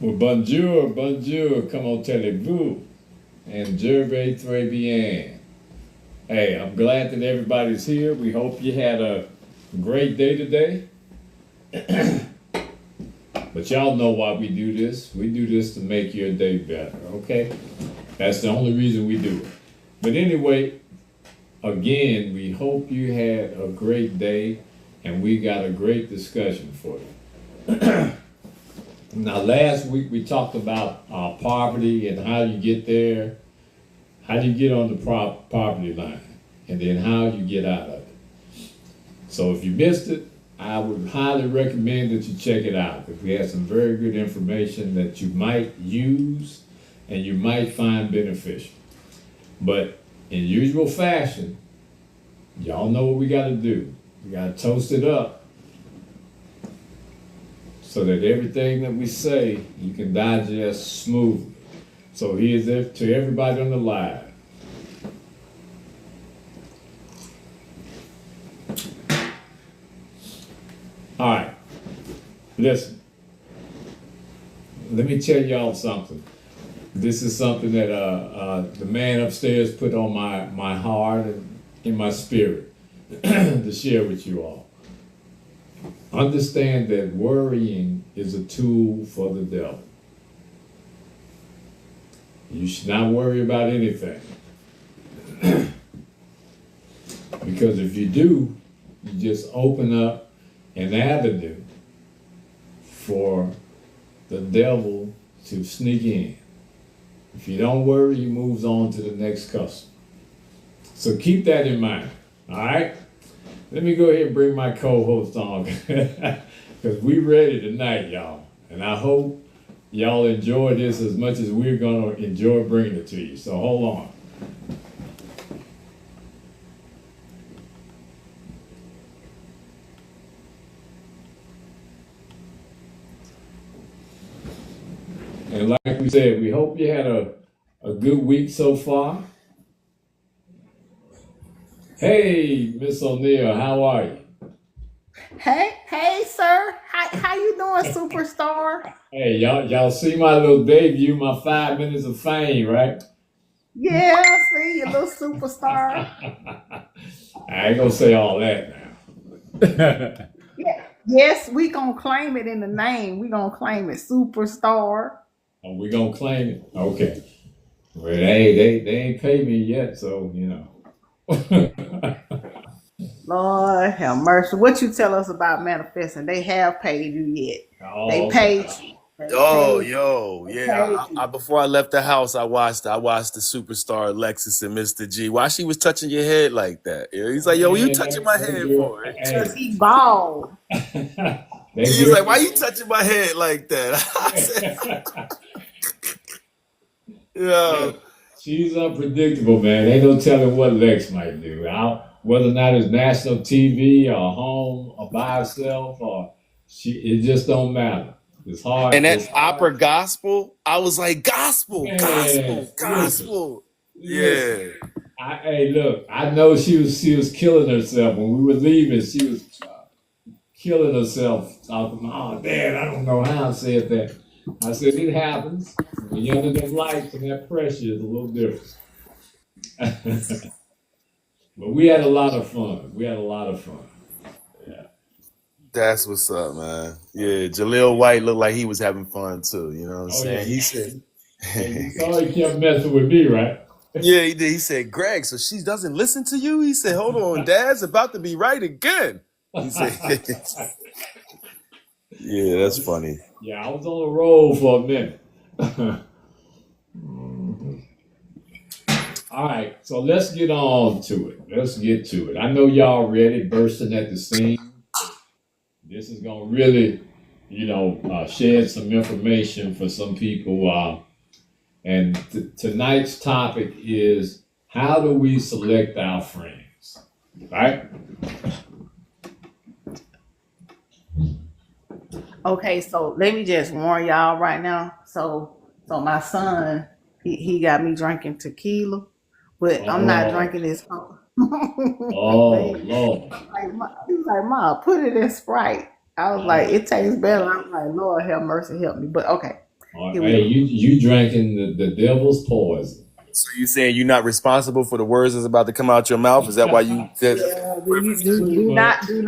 Bonjour, bonjour, comment allez-vous? And je vais très bien. Hey, I'm glad that everybody's here. We hope you had a great day today. But y'all know why we do this. We do this to make your day better, okay? That's the only reason we do it. But anyway, again, we hope you had a great day and we got a great discussion for you. Now, last week we talked about poverty and how you get there, how do you get on the poverty line, and then how you get out of it. So if you missed it, I would highly recommend that you check it out because we have some very good information that you might use and you might find beneficial. But in usual fashion, y'all know what we got to do. We got to toast it up so that everything that we say you can digest smoothly. So here's it to everybody on the live. All right, listen. Let me tell y'all something. This is something that the man upstairs put on my heart and in my spirit to share with you all. Understand that worrying is a tool for the devil. You should not worry about anything. Because if you do, you just open up an avenue for the devil to sneak in. If you don't worry, he moves on to the next customer. So keep that in mind, all right? Let me go ahead and bring my co-host on because we ready tonight, y'all. And I hope y'all enjoy this as much as we're gonna enjoy bringing it to you. So hold on. And like we said, we hope you had a good week so far. Hey, Miss O'Neill, how are you? Hey, sir. How you doing, superstar? Hey, y'all see my little debut, my 5 minutes of fame, right? Yeah, see, you little superstar. I ain't gonna say all that now. Yeah. Yes, we gonna claim it in the name. We gonna claim it, superstar. Oh, we gonna claim it? Okay. Well, they ain't paid me yet, so you know. Lord have mercy. What you tell us about manifesting? They have paid you yet. They Oh, paid you. They Oh, paid you. yo, They yeah. paid you. Before I left the house, I watched the superstar Lexus and Mr. G. Why she was touching your head like that? Yeah, he's like, yo, what you man, touching my they head do for? Because it. he bald. Hey, they He's like, give why me. you touching my head like that? I said, Yeah, yo, she's unpredictable, man. Ain't no telling what Lex might do. Whether or not it's national TV or home or by herself or it just don't matter. It's hard. and that It's hard. opera gospel, I was like, gospel, Man, gospel, listen, gospel. listen. Yeah. Hey, look. I know she was killing herself when we were leaving. She was killing herself. Talking, oh, Dad, I don't know how I said that. I said it happens. When you're under them lights and that pressure is a little different. But we had a lot of fun. We had a lot of fun. Yeah. That's what's up, man. Yeah, Jaleel White looked like he was having fun too. You know what I'm Oh yeah. saying? He said, Yeah, you saw he kept messing with me, right? yeah, he did. He said, Greg, so she doesn't listen to you? He said, hold on, Dad's about to be right again. He said, yeah, that's funny. Yeah, I was on the road for a minute. All right, so let's get on to it. Let's get to it. I know y'all ready, bursting at the seams. This is gonna really, shed some information for some people. And tonight's topic is how do we select our friends, right? Okay, so let me just warn y'all right now. So my son, he got me drinking tequila, but I'm not Oh, drinking this. oh, He Lord. was like, "Mom, put it in Sprite." I was like, Oh, "It tastes better." I'm like, "Lord have mercy, help me." But okay, Here we Hey, go. you drinking the devil's poison. So you saying you're not responsible for the words that's about to come out your mouth? Is that why you said Yeah, Pretty much. do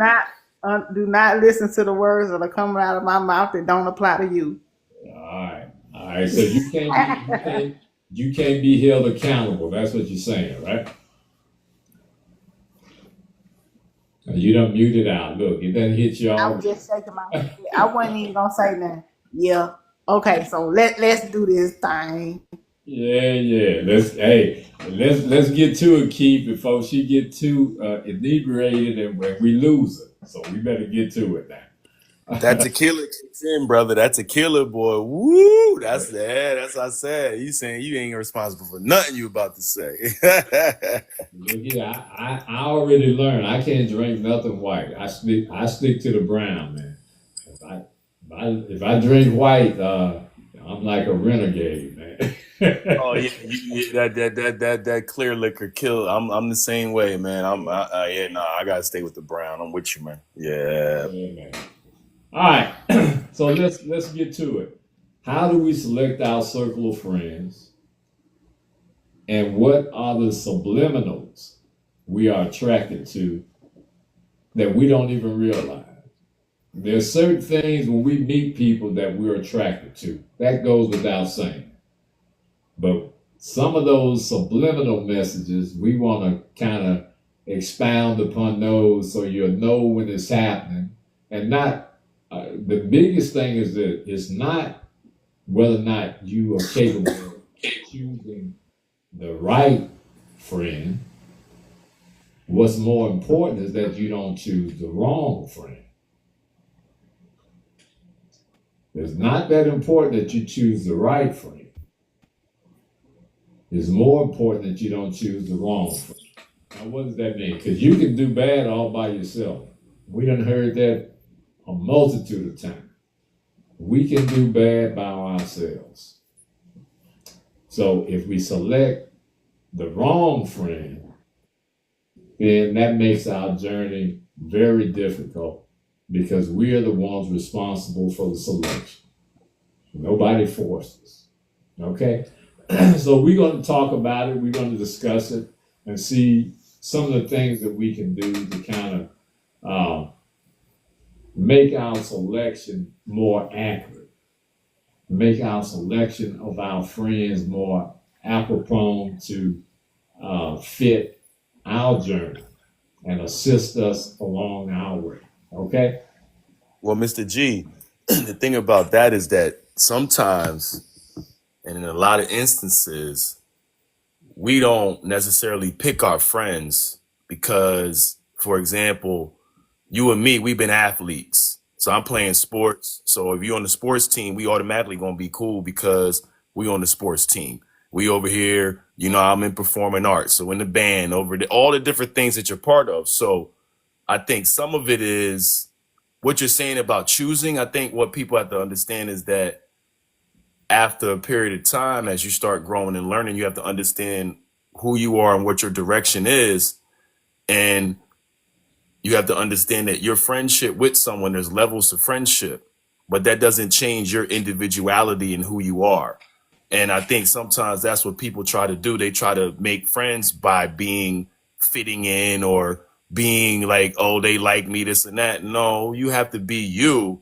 not listen to the words that are coming out of my mouth that don't apply to you. All right. So you can't be held accountable. That's what you're saying, right? You don't mute it out. Look, it doesn't hit you I all. was just shaking my head. I wasn't even gonna say nothing. Yeah. Okay, so let's do this thing. Yeah. Let's get to it, Keith, before she get too inebriated and we lose her. So we better get to it now. that tequila kicks in, brother? That tequila, boy. Woo! That's what I said. You saying you ain't responsible for nothing you about to say. Look here, I already learned I can't drink nothing white. I stick to the brown, man. If I drink white, I'm like a renegade, man. Oh yeah, that clear liquor kill. I'm the same way, man. I gotta stay with the brown. I'm with you, man. Yeah. Yeah, man. All right, so let's get to it. How do we select our circle of friends, and what are the subliminals we are attracted to that we don't even realize? There's certain things when we meet people that we're attracted to. That goes without saying. But some of those subliminal messages, we want to kind of expound upon those so you'll know when it's happening. And not, the biggest thing is that it's not whether or not you are capable of choosing the right friend. What's more important is that you don't choose the wrong friend. It's not that important that you choose the right friend. It's more important that you don't choose the wrong friend. Now, what does that mean? Because you can do bad all by yourself. We done heard that a multitude of times. We can do bad by ourselves. So if we select the wrong friend, then that makes our journey very difficult because we are the ones responsible for the selection. Nobody forced us. Okay? So we're going to talk about it. We're going to discuss it and see some of the things that we can do to kind of make our selection more accurate, make our selection of our friends more apropos to fit our journey and assist us along our way. Okay? Well, Mr. G, the thing about that is that sometimes, and in a lot of instances, we don't necessarily pick our friends because, for example, you and me, we've been athletes. So I'm playing sports. So if you're on the sports team, we automatically gonna be cool because we on the sports team. We over here, I'm in performing arts. So in the band, all the different things that you're part of. So I think some of it is what you're saying about choosing. I think what people have to understand is that after a period of time, as you start growing and learning, you have to understand who you are and what your direction is. And you have to understand that your friendship with someone, there's levels to friendship, but that doesn't change your individuality and who you are. And I think sometimes that's what people try to do. They try to make friends by fitting in or being like, oh, they like me, this and that. No, you have to be you.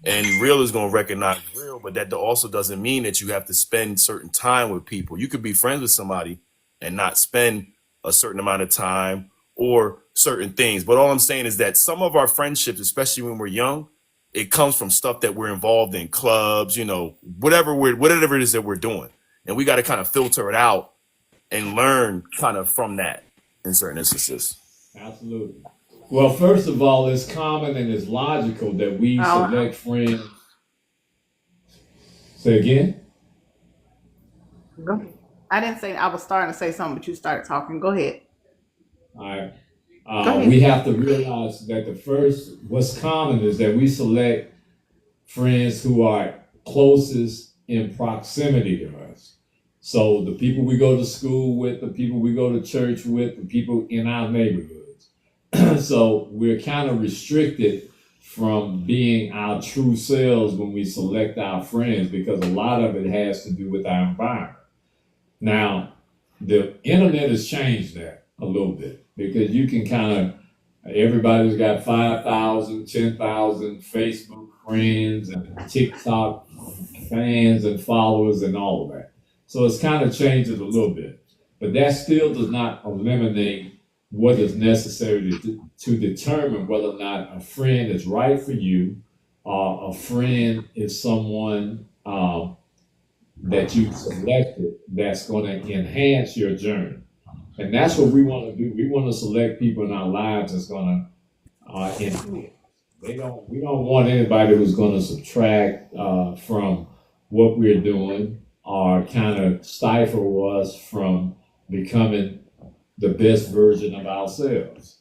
And real is going to recognize real, but that also doesn't mean that you have to spend certain time with people. You could be friends with somebody and not spend a certain amount of time or certain things. But all I'm saying is that some of our friendships, especially when we're young, it comes from stuff that we're involved in, clubs, whatever it is that we're doing. And we got to kind of filter it out and learn kind of from that in certain instances. Absolutely. Well, first of all, it's common and it's logical that we select friends. Say again? Go ahead. I didn't say I was starting to say something, but you started talking. Go ahead. All right. Go ahead. We have to realize that what's common is that we select friends who are closest in proximity to us. So the people we go to school with, the people we go to church with, the people in our neighborhoods. So we're kind of restricted from being our true selves when we select our friends, because a lot of it has to do with our environment. Now, the internet has changed that a little bit, because you can kind of, everybody's got 5,000, 10,000 Facebook friends and TikTok fans and followers and all of that. So it's kind of changed it a little bit. But that still does not eliminate what is necessary to determine whether or not a friend is right for you, or a friend is someone that you selected that's going to enhance your journey. And that's what we want to do. We want to select people in our lives that's going to enhance. We don't want anybody who's going to subtract from what we're doing, or kind of stifle us from becoming the best version of ourselves.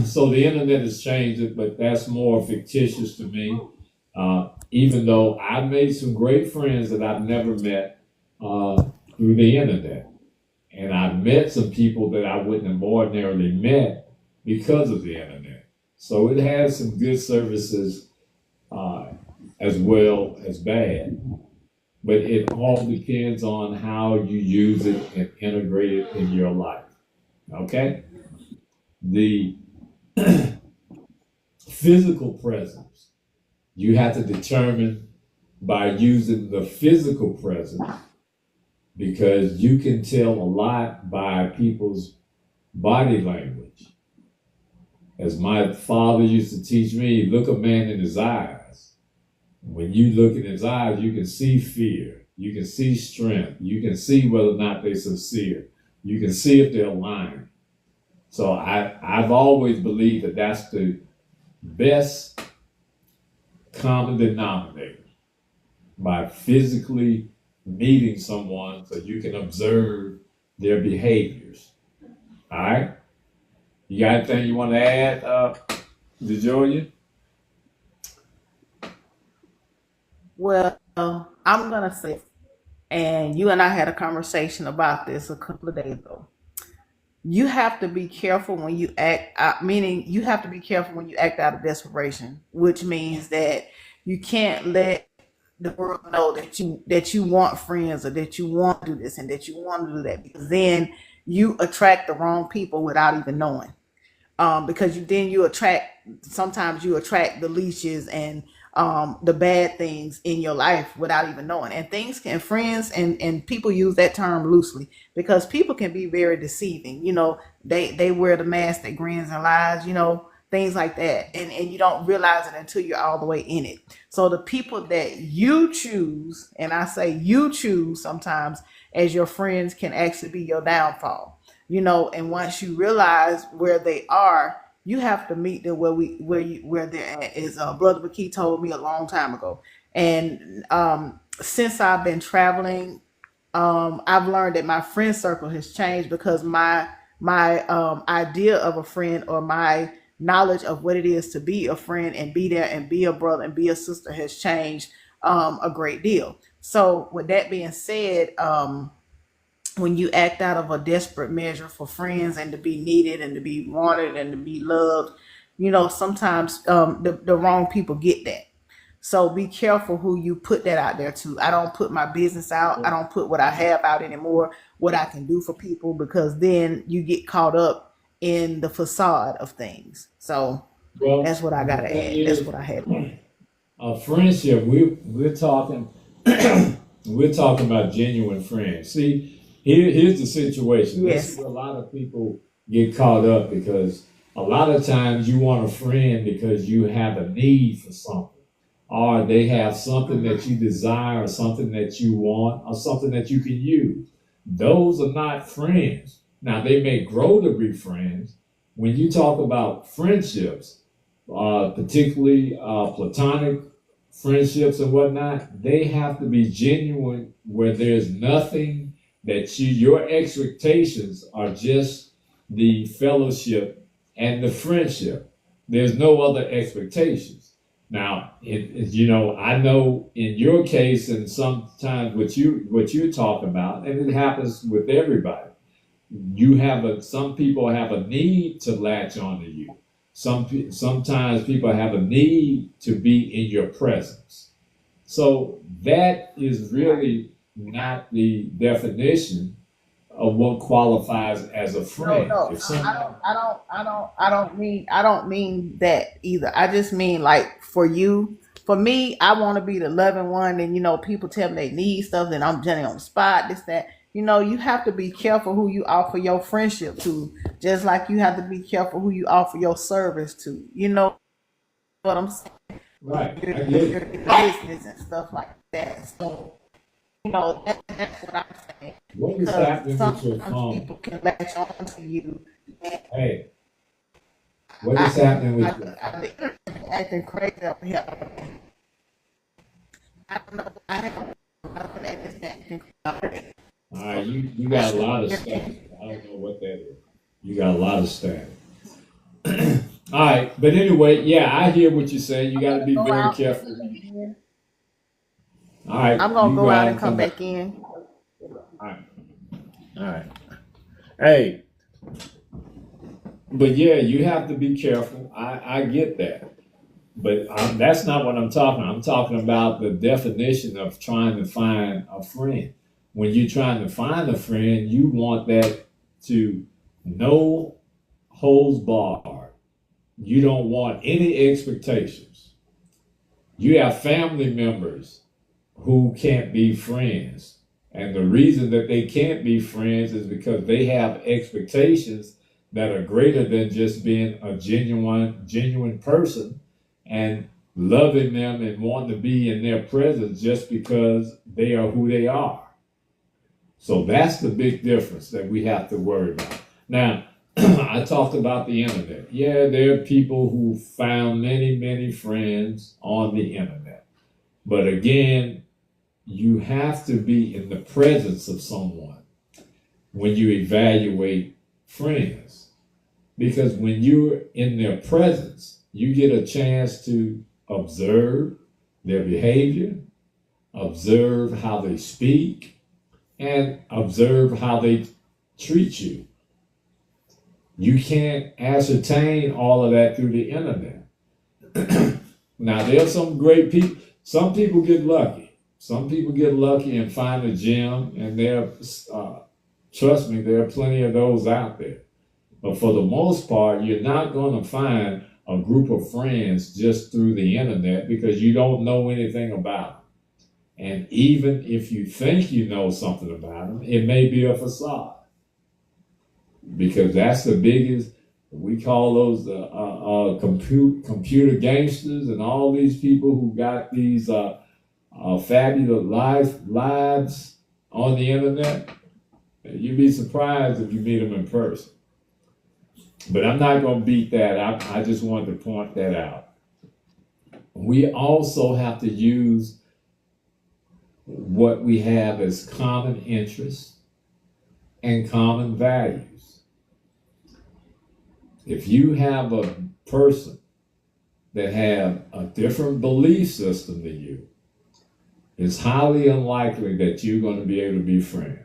So the internet has changed it, but that's more fictitious to me. Even though I've made some great friends that I've never met through the internet. And I've met some people that I wouldn't have ordinarily met because of the internet. So it has some good services as well as bad. But it all depends on how you use it and integrate it in your life. Okay? The physical presence, you have to determine by using the physical presence, because you can tell a lot by people's body language. As my father used to teach me, look a man in his eyes. When you look in his eyes, you can see fear. You can see strength. You can see whether or not they're sincere. You can see if they're lying. So I've always believed that that's the best common denominator, by physically meeting someone so you can observe their behaviors. All right? You got anything you want to add, DeJolia? Well, I'm gonna say, and you and I had a conversation about this a couple of days ago. You have to be careful when you act out, meaning you have to be careful when you act out of desperation, which means that you can't let the world know that you want friends, or that you want to do this and that you want to do that, because then you attract the wrong people without even knowing. Because sometimes you attract the leeches and the bad things in your life without even knowing. And friends and people use that term loosely, because people can be very deceiving. They wear the mask that grins and lies, things like that. And you don't realize it until you're all the way in it. So the people that you choose, and I say you choose sometimes as your friends, can actually be your downfall. And once you realize where they are, you have to meet them where they're at. As Brother McKee told me a long time ago. And since I've been traveling, I've learned that my friend circle has changed, because my idea of a friend, or my knowledge of what it is to be a friend and be there and be a brother and be a sister, has changed a great deal. So with that being said, when you act out of a desperate measure for friends and to be needed and to be wanted and to be loved, sometimes the wrong people get that. So be careful who you put that out there to. I don't put my business out. I don't put what I have out anymore, what I can do for people, because then you get caught up in the facade of things. So that's what I got to add. That's what I had. Friendship, we're talking we're talking about genuine friends. See, here's the situation. Yes. This is where a lot of people get caught up, because a lot of times you want a friend because you have a need for something, or they have something that you desire, or something that you want, or something that you can use. Those are not friends. Now, they may grow to be friends. When you talk about friendships, particularly platonic friendships and whatnot, they have to be genuine, where there's nothing that your expectations are just the fellowship and the friendship. There's no other expectations. Now, I know in your case, and sometimes what you're talking about, and it happens with everybody, some people have a need to latch onto you. Sometimes people have a need to be in your presence. So that is really not the definition of what qualifies as a No, friend. no, If somebody, I don't mean that either. I just mean like for you, for me, I want to be the loving one, and people tell me they need stuff, and I'm generally on the spot. This, that. You have to be careful who you offer your friendship to, just like you have to be careful who you offer your service to. You know what I'm saying? right, Your, I get your it. business and stuff like that. So that's what I'm saying. What is Because happening with your sometimes phone? people can latch on to you. Hey, what I is happening I with your I think acting crazy up here. I don't know. I been acting crazy. All right, you got a lot of static. I don't know what that is. You got a lot of static. All right, but anyway, yeah, I hear what you're saying. You got to be Go very out. careful. All right, I'm gonna you go go out out and and come come back. back in. All right, all right. Hey, but yeah, you have to be careful. I get that, but that's not what I'm talking about. I'm talking about the definition of trying to find a friend. When you're trying to find a friend, you want that to no holds barred. You don't want any expectations. You have family members who can't be friends. And the reason that they can't be friends is because they have expectations that are greater than just being a genuine person and loving them and wanting to be in their presence just because they are who they are. So that's the big difference that we have to worry about. Now, I talked about the internet. Yeah, there are people who found many, many friends on the internet. But again, you have to be in the presence of someone when you evaluate friends. Because when you're in their presence, you get a chance to observe their behavior, observe how they speak, and observe how they treat you. You can't ascertain all of that through the internet. Now, there's some great people. Some people get lucky. Some people get lucky and find a gem, and trust me, there are plenty of those out there. But for the most part, you're not going to find a group of friends just through the internet because you don't know anything about them. And even if you think you know something about them, it may be a facade. Because that's the biggest, we call those computer gangsters and all these people who got these fabulous lives on the internet. You'd be surprised if you meet them in person. But I'm not going to beat that. I just wanted to point that out. We also have to use what we have as common interests and common values. If you have a person that have a different belief system than you, it's highly unlikely that you're going to be able to be friends.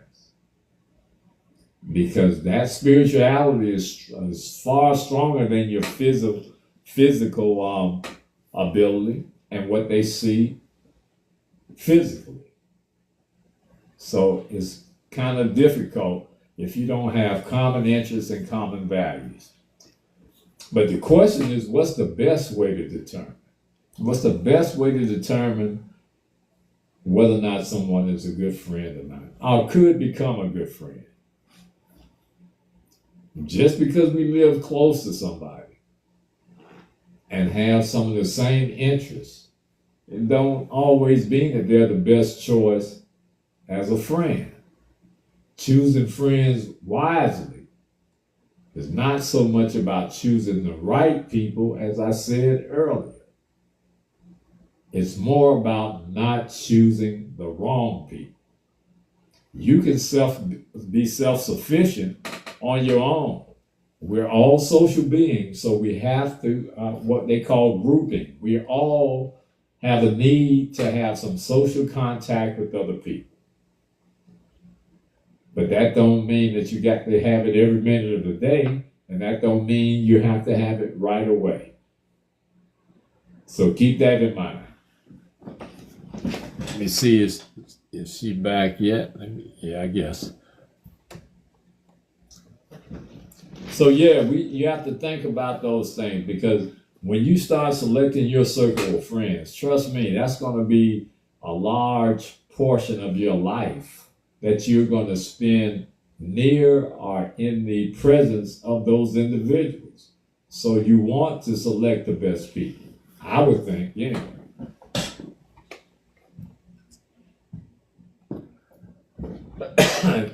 Because that spirituality is far stronger than your physical ability and what they see physically. So it's kind of difficult if you don't have common interests and common values. But the question is, what's the best way to determine? What's the best way to determine whether or not someone is a good friend or not, or could become a good friend? Just because we live close to somebody and have some of the same interests, it don't always mean that they're the best choice as a friend. Choosing friends wisely is not so much about choosing the right people, as I said earlier. It's more about not choosing the wrong people. You can be self-sufficient on your own. We're all social beings, so we have to, what they call grouping. We all have a need to have some social contact with other people. But that don't mean that you got to have it every minute of the day. and that don't mean you have to have it right away. So keep that in mind. Let me see, is she back yet? Yeah, I guess. So yeah, you have to think about those things, because when you start selecting your circle of friends, trust me, that's going to be a large portion of your life that you're going to spend near or in the presence of those individuals. So you want to select the best people, I would think, anyway.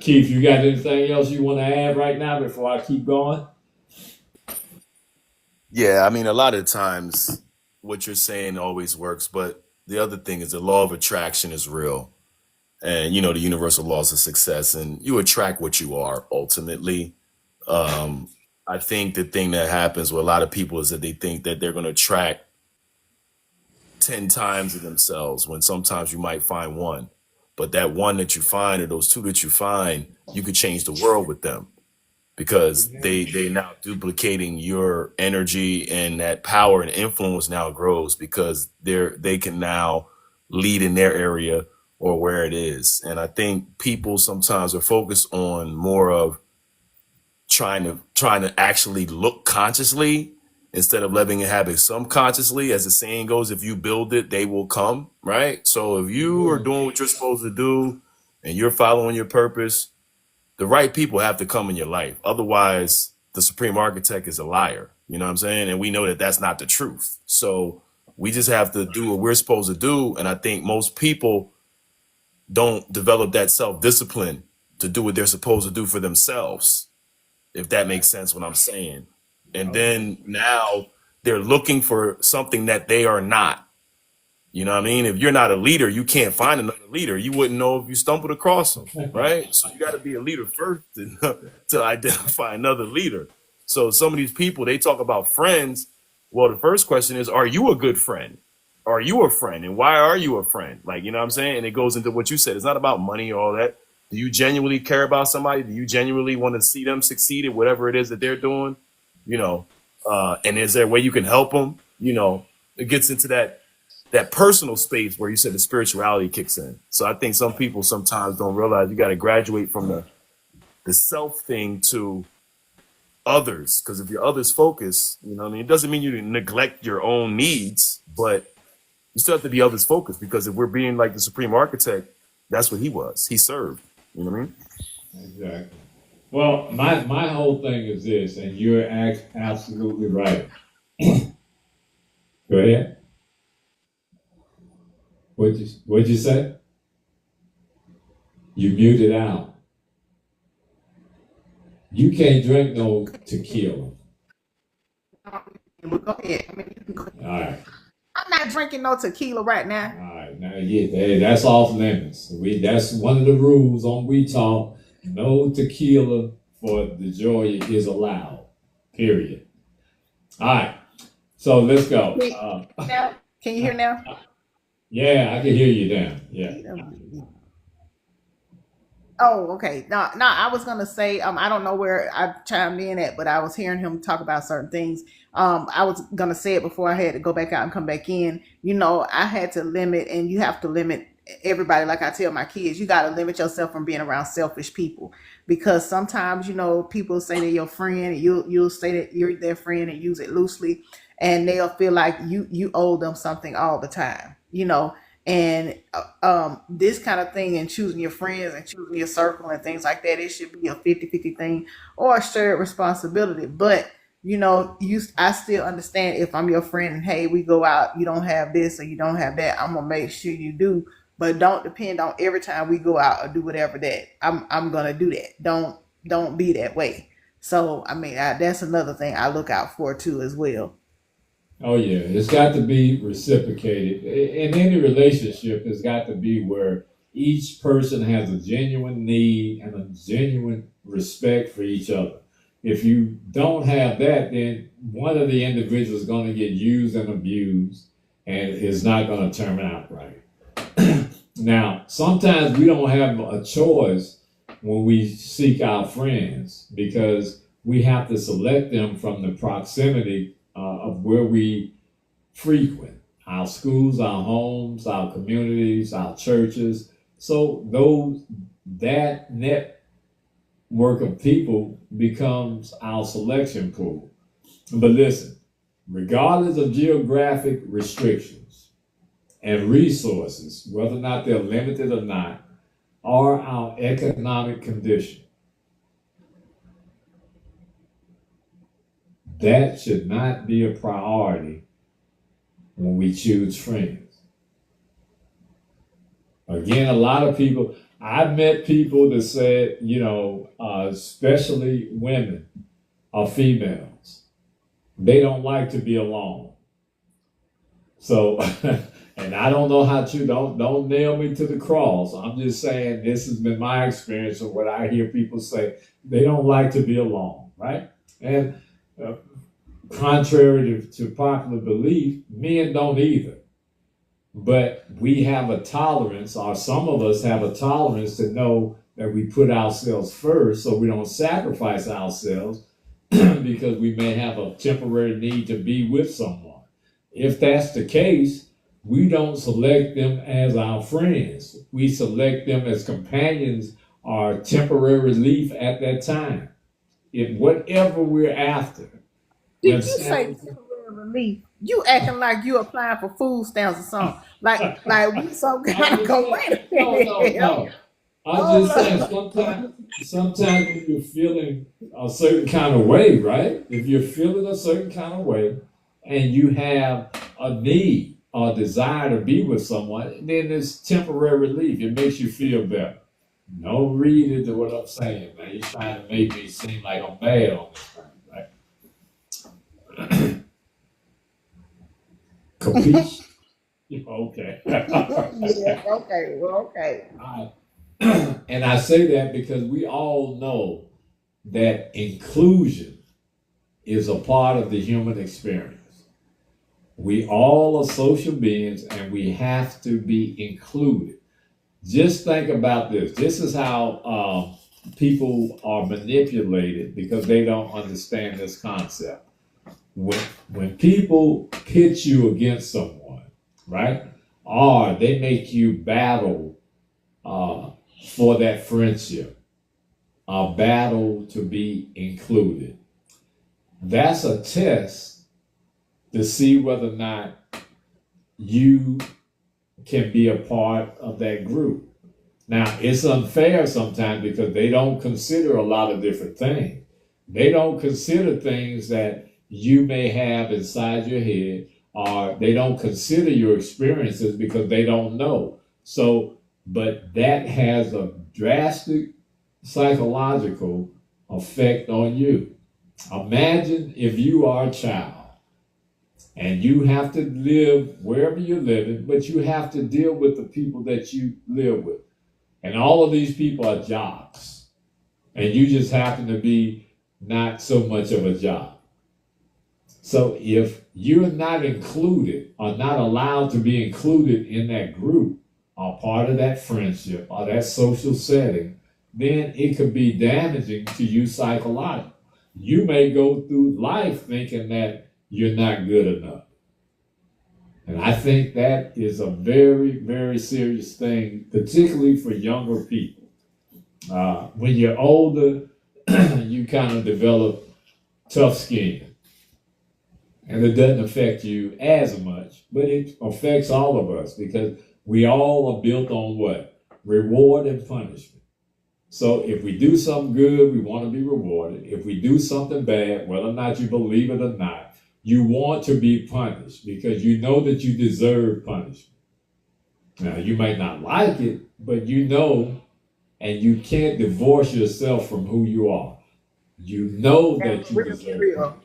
Keith, you got anything else you want to add right now before I keep going? Yeah, I mean, a lot of times what you're saying always works, but the other thing is the law of attraction is real. And, the universal laws of success, and you attract what you are ultimately. I think the thing that happens with a lot of people is that they think that they're going to attract 10 times of themselves, when sometimes you might find one. But that one that you find, or those two that you find, you could change the world with them, because they now duplicating your energy, and that power and influence now grows because they can now lead in their area or where it is. And I think people sometimes are focused on more of trying to actually look consciously instead of letting it happen subconsciously. As the saying goes, if you build it, they will come, right? So if you are doing what you're supposed to do and you're following your purpose, the right people have to come in your life. Otherwise, the supreme architect is a liar. You know what I'm saying? And we know that that's not the truth. So we just have to do what we're supposed to do. And I think most people don't develop that self-discipline to do what they're supposed to do for themselves, if that makes sense what I'm saying. And then now they're looking for something that they are not. You know what I mean? If you're not a leader, you can't find another leader. You wouldn't know if you stumbled across them, right? So you got to be a leader first to identify another leader. So some of these people, they talk about friends. Well, the first question is, are you a good friend? Are you a friend? And why are you a friend? Like, you know what I'm saying? And it goes into what you said. It's not about money or all that. Do you genuinely care about somebody? Do you genuinely want to see them succeed at whatever it is that they're doing? And is there a way you can help them? It gets into that personal space where you said the spirituality kicks in. So I think some people sometimes don't realize you got to graduate from the self thing to others. Because if you're others focused, it doesn't mean you neglect your own needs, but you still have to be others focused, because if we're being like the supreme architect, that's what he was. He served. You know what I mean? Exactly. Well, my whole thing is this, and you're absolutely right. Go ahead. What'd you say? You muted out. You can't drink no tequila. But go ahead. I mean, you can go ahead. All right. I'm not drinking no tequila right now. All right. Now, that's off limits. That's one of the rules on We Talk. No tequila for the joy is allowed. Period. All right. So let's go. Now, can you hear now? Yeah, I can hear you now. Yeah. Oh, okay. No, I was gonna say, I don't know where I chimed in at, but I was hearing him talk about certain things. I was gonna say it before I had to go back out and come back in. I had to limit, and you have to limit everybody. Like I tell my kids, you got to limit yourself from being around selfish people, because sometimes people say they're your friend, and you'll say that you're their friend and use it loosely, and they'll feel like you owe them something all the time. And this kind of thing, and choosing your friends and choosing your circle and things like that, it should be a 50-50 thing, or a shared responsibility. But I still understand, if I'm your friend and hey, we go out, you don't have this or you don't have that, I'm gonna make sure you do. But don't depend on every time we go out or do whatever that I'm gonna do that. Don't be that way. So I mean, that's another thing I look out for too as well. Oh yeah, it's got to be reciprocated. In any relationship, it's got to be where each person has a genuine need and a genuine respect for each other. If you don't have that, then one of the individuals is going to get used and abused, and it's not going to turn out right. Now, sometimes we don't have a choice when we seek our friends, because we have to select them from the proximity of where we frequent our schools, our homes, our communities, our churches. So that network of people becomes our selection pool. But listen, regardless of geographic restrictions and resources, whether or not they're limited or not, or our economic condition, that should not be a priority when we choose friends. Again, a lot of people, I've met people that said, especially women or females, they don't like to be alone. So, and I don't know how to, don't nail me to the cross. I'm just saying this has been my experience of what I hear people say. They don't like to be alone, right? And contrary to popular belief, men don't either. But we have a tolerance, or some of us have a tolerance to know that we put ourselves first so we don't sacrifice ourselves because we may have a temporary need to be with someone. If that's the case, we don't select them as our friends. We select them as companions or temporary relief at that time. If whatever we're after. Did you say temporary relief? You acting like you applying for food stamps or something. Like we some kind of go, wait a minute. No. I'm just saying sometimes when you're feeling a certain kind of way, right? If you're feeling a certain kind of way and you have a need or desire to be with someone, then it's temporary relief. It makes you feel better. No read into what I'm saying, man. You're trying to make me seem like I'm bad on this thing, right? Capiche? Okay. Yeah, okay, well, okay. And I say that because we all know that inclusion is a part of the human experience. We all are social beings and we have to be included. Just think about this. This is how people are manipulated because they don't understand this concept. When people pit you against someone, right? Or they make you battle for that friendship, a battle to be included. That's a test to see whether or not you can be a part of that group. Now, it's unfair sometimes because they don't consider a lot of different things. They don't consider things that you may have inside your head, or they don't consider your experiences because they don't know. So, but that has a drastic psychological effect on you. Imagine if you are a child and you have to live wherever you're living, but you have to deal with the people that you live with. And all of these people are jocks. And you just happen to be not so much of a jock. So if you're not included or not allowed to be included in that group or part of that friendship or that social setting, then it could be damaging to you psychologically. You may go through life thinking that you're not good enough. And I think that is a very, very serious thing, particularly for younger people. When you're older, you kind of develop tough skin. And it doesn't affect you as much, but it affects all of us because we all are built on what? Reward and punishment. So if we do something good, we want to be rewarded. If we do something bad, whether or not you believe it or not, you want to be punished because you know that you deserve punishment. Now, you may not like it, but you know, and you can't divorce yourself from who you are. You know that you deserve punishment.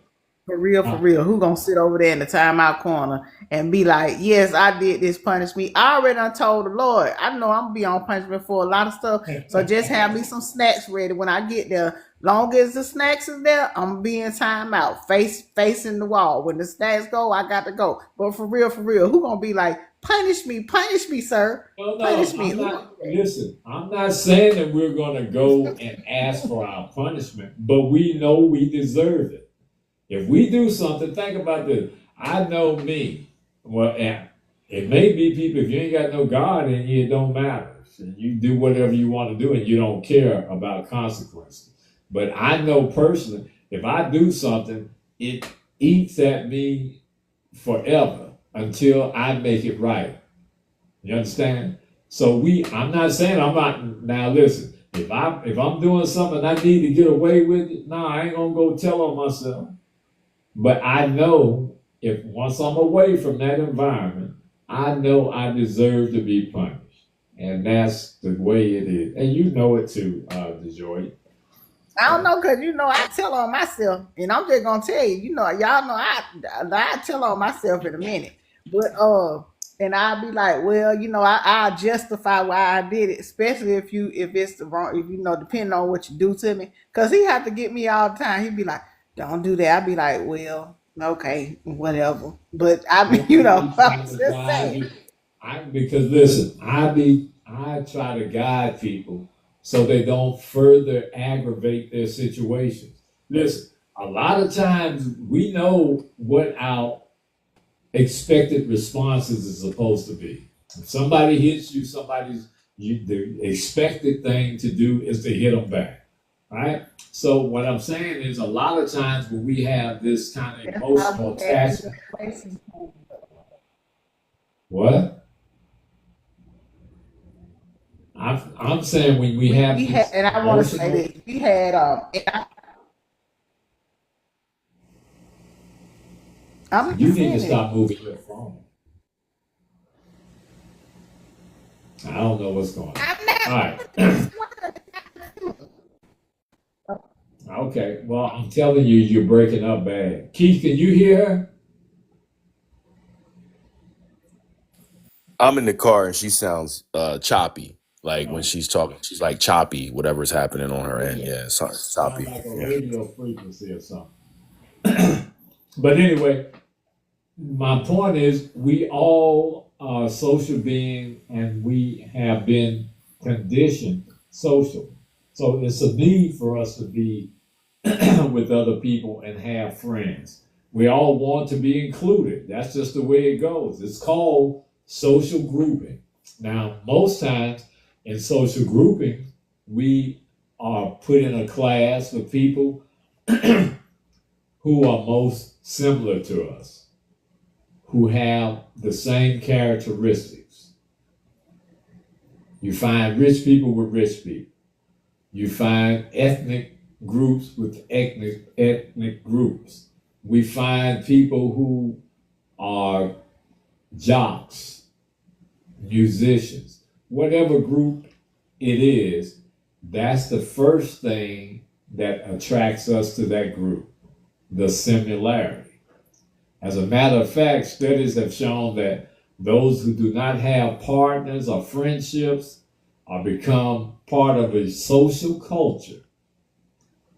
For real. Who gonna sit over there in the timeout corner and be like, yes, I did this, punish me. I already done told the Lord, I know I'm gonna be on punishment for a lot of stuff. So just have me some snacks ready when I get there. Long as the snacks is there, I'm gonna be in timeout, facing the wall. When the snacks go, I got to go. But for real, who gonna be like, punish me, sir, No, punish no, me. I'm not. Listen, I'm not saying that we're going to go and ask for our punishment, but we know we deserve it. If we do something, think about this. I know me. Well, and it may be people, if you ain't got no God in you, it don't matter. So you do whatever you want to do and you don't care about consequences. But I know personally, if I do something, it eats at me forever until I make it right. You understand? So I'm not saying I'm not. Now listen, if I'm doing something I need to get away with it, no, I ain't gonna go tell on myself. But I know if once I'm away from that environment, I know I deserve to be punished. And that's the way it is. And you know it too, DeJoy. I don't know, cause I tell on myself, and I'm just gonna tell you, y'all know I tell on myself in a minute, but and I'll be like, well, I justify why I did it, especially if it's the wrong, if depending on what you do to me, cause he have to get me all the time. He'd be like, don't do that. I'd be like, well, okay, whatever. But I mean, Well, he's I'm trying to just guide saying. you. Because listen, I try to guide people so they don't further aggravate their situations. Listen, a lot of times we know what our expected responses is supposed to be. If somebody hits you, the expected thing to do is to hit them back, right? So what I'm saying is, a lot of times when we have this kind of That's why emotional we had attachment, situations. what I'm saying, when we have We had, this and I want to say emotional, this. We had, I'm not you need to saying it. stop moving your phone. I don't know what's going on. I'm not. All right. Okay. Well, I'm telling you, you're breaking up bad. Keith, can you hear her? I'm in the car and she sounds choppy. Like when No. she's talking, she's like choppy, whatever's happening on her end. Okay. Yeah, it's Sound choppy. like a Yeah. radio frequency or something. But anyway, my point is, we all are social beings and we have been conditioned social. So it's a need for us to be with other people and have friends. We all want to be included. That's just the way it goes. It's called social grouping. Now, most times in social grouping, we are put in a class with people who are most similar to us, who have the same characteristics. You find rich people with rich people. You find ethnic groups with ethnic groups. We find people who are jocks, musicians, whatever group it is. That's the first thing that attracts us to that group, the similarity. As a matter of fact, studies have shown that those who do not have partners or friendships or become part of a social culture,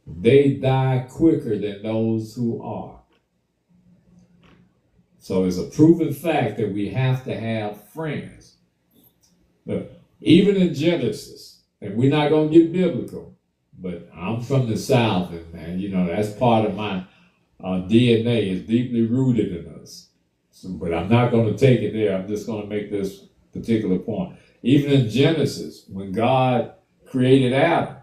they die quicker than those who are. So it's a proven fact that we have to have friends. Look, even in Genesis, and we're not going to get biblical, but I'm from the South, and that's part of my DNA is deeply rooted in us. So, but I'm not going to take it there. I'm just going to make this particular point. Even in Genesis, when God created Adam,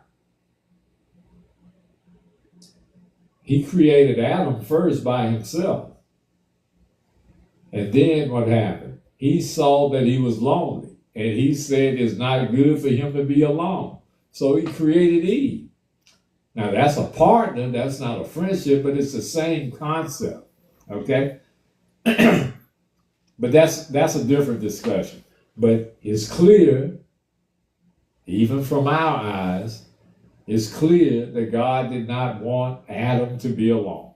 he created Adam first by himself. And then what happened? He saw that he was lonely. And he said it's not good for him to be alone. So he created Eve. Now that's a partner, that's not a friendship, but it's the same concept. Okay? But that's a different discussion. But it's clear, even from our eyes, it's clear that God did not want Adam to be alone.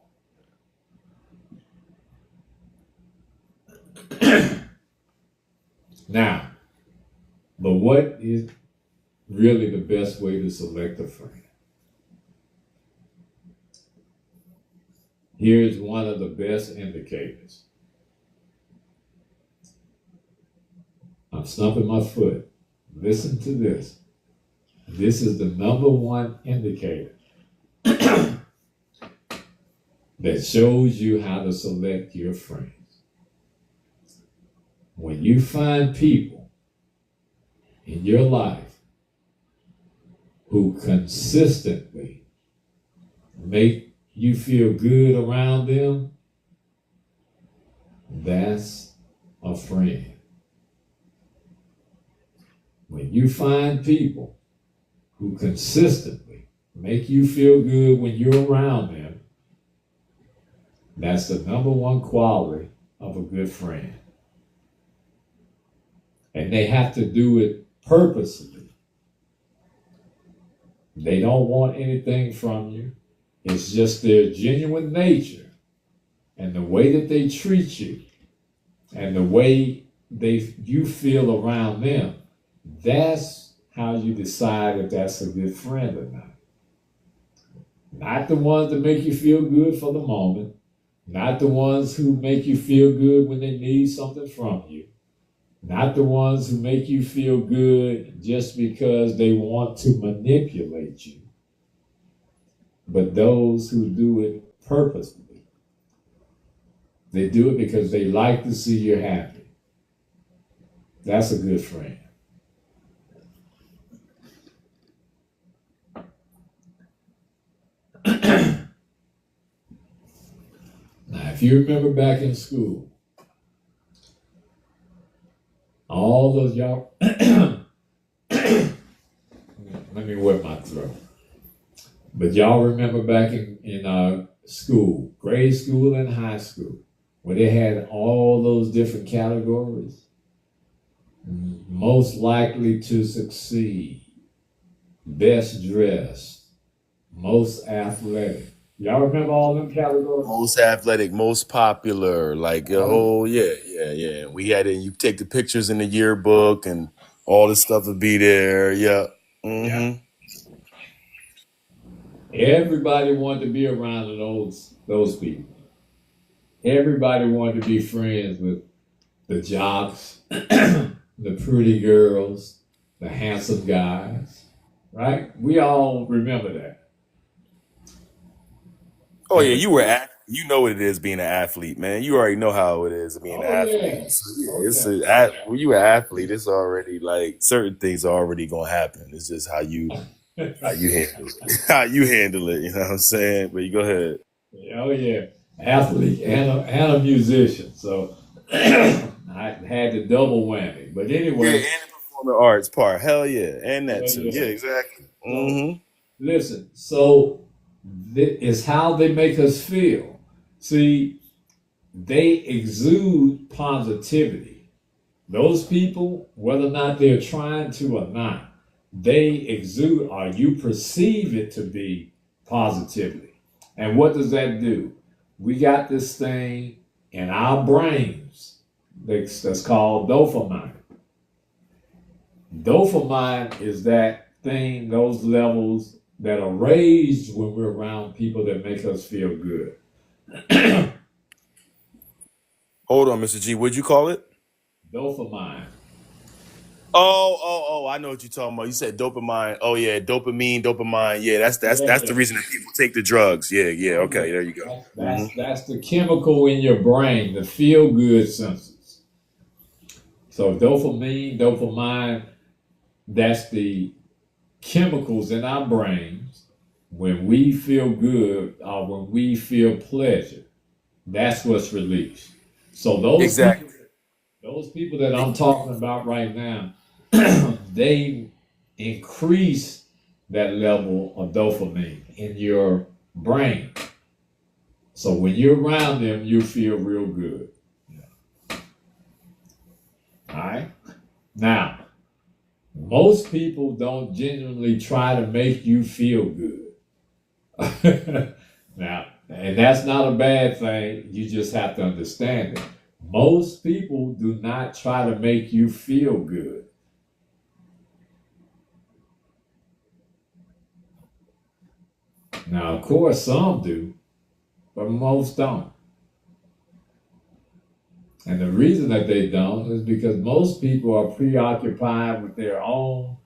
Now, but what is really the best way to select a friend? Here's one of the best indicators. I'm stumping my foot. Listen to this. This is the number one indicator that shows you how to select your friends. When you find people in your life who consistently make you feel good around them, that's a friend. When you find people who consistently make you feel good when you're around them, that's the number one quality of a good friend. And they have to do it purposely. They don't want anything from you. It's just their genuine nature and the way that they treat you and the way you feel around them. That's how you decide if that's a good friend or not. Not the ones that make you feel good for the moment. Not the ones who make you feel good when they need something from you. Not the ones who make you feel good just because they want to manipulate you. But those who do it purposely. They do it because they like to see you happy. That's a good friend. Now, if you remember back in school, all those y'all, let me wet my throat. But y'all remember back in school, grade school and high school, where they had all those different categories? Most likely to succeed, best dressed, most athletic. Y'all remember all them categories? Most athletic, most popular, like yeah. We had it. You take the pictures in the yearbook, and all this stuff would be there. Yeah. Yeah. Everybody wanted to be around those people. Everybody wanted to be friends with the jocks, the pretty girls, the handsome guys, right? We all remember that. Oh yeah, And you know what it is being an athlete, man. You already know how it is being an oh yeah, athlete. So yeah, oh yeah. when you an athlete, it's already like certain things are already gonna happen. It's just how you handle it. How you handle it, you know what I'm saying? But you go ahead. Oh yeah, athlete and a musician. So I had the double whammy. But Yeah, anyway, and the performing arts part. Hell yeah. And that too. Yeah, yeah. exactly. So Mm-hmm. listen. So it's how they make us feel. See, they exude positivity. Those people, whether or not they're trying to or not, they exude or you perceive it to be positivity. And what does that do? We got this thing in our brains that's called dopamine. Dopamine is that thing, those levels that are raised when we're around people that make us feel good. Hold on, Mr. G. What'd you call it? Dopamine. Oh, I know what you're talking about. You said dopamine. Oh yeah, dopamine. Yeah, that's the Yeah. reason that people take the drugs. Yeah. Oh Okay, yeah. there you go. That's Hmm. that's that's the chemical in your brain, the feel good senses. So dopamine, that's the chemicals in our brains when we feel good or when we feel pleasure. That's what's released. So Exactly. those people that I'm talking about right now, they increase that level of dopamine in your brain. So when you're around them, you feel real good. All right. Now, most people don't genuinely try to make you feel good. Now, and that's not a bad thing. You just have to understand it. Most people do not try to make you feel good. Now, of course, some do, but most don't. And the reason that they don't is because most people are preoccupied with their own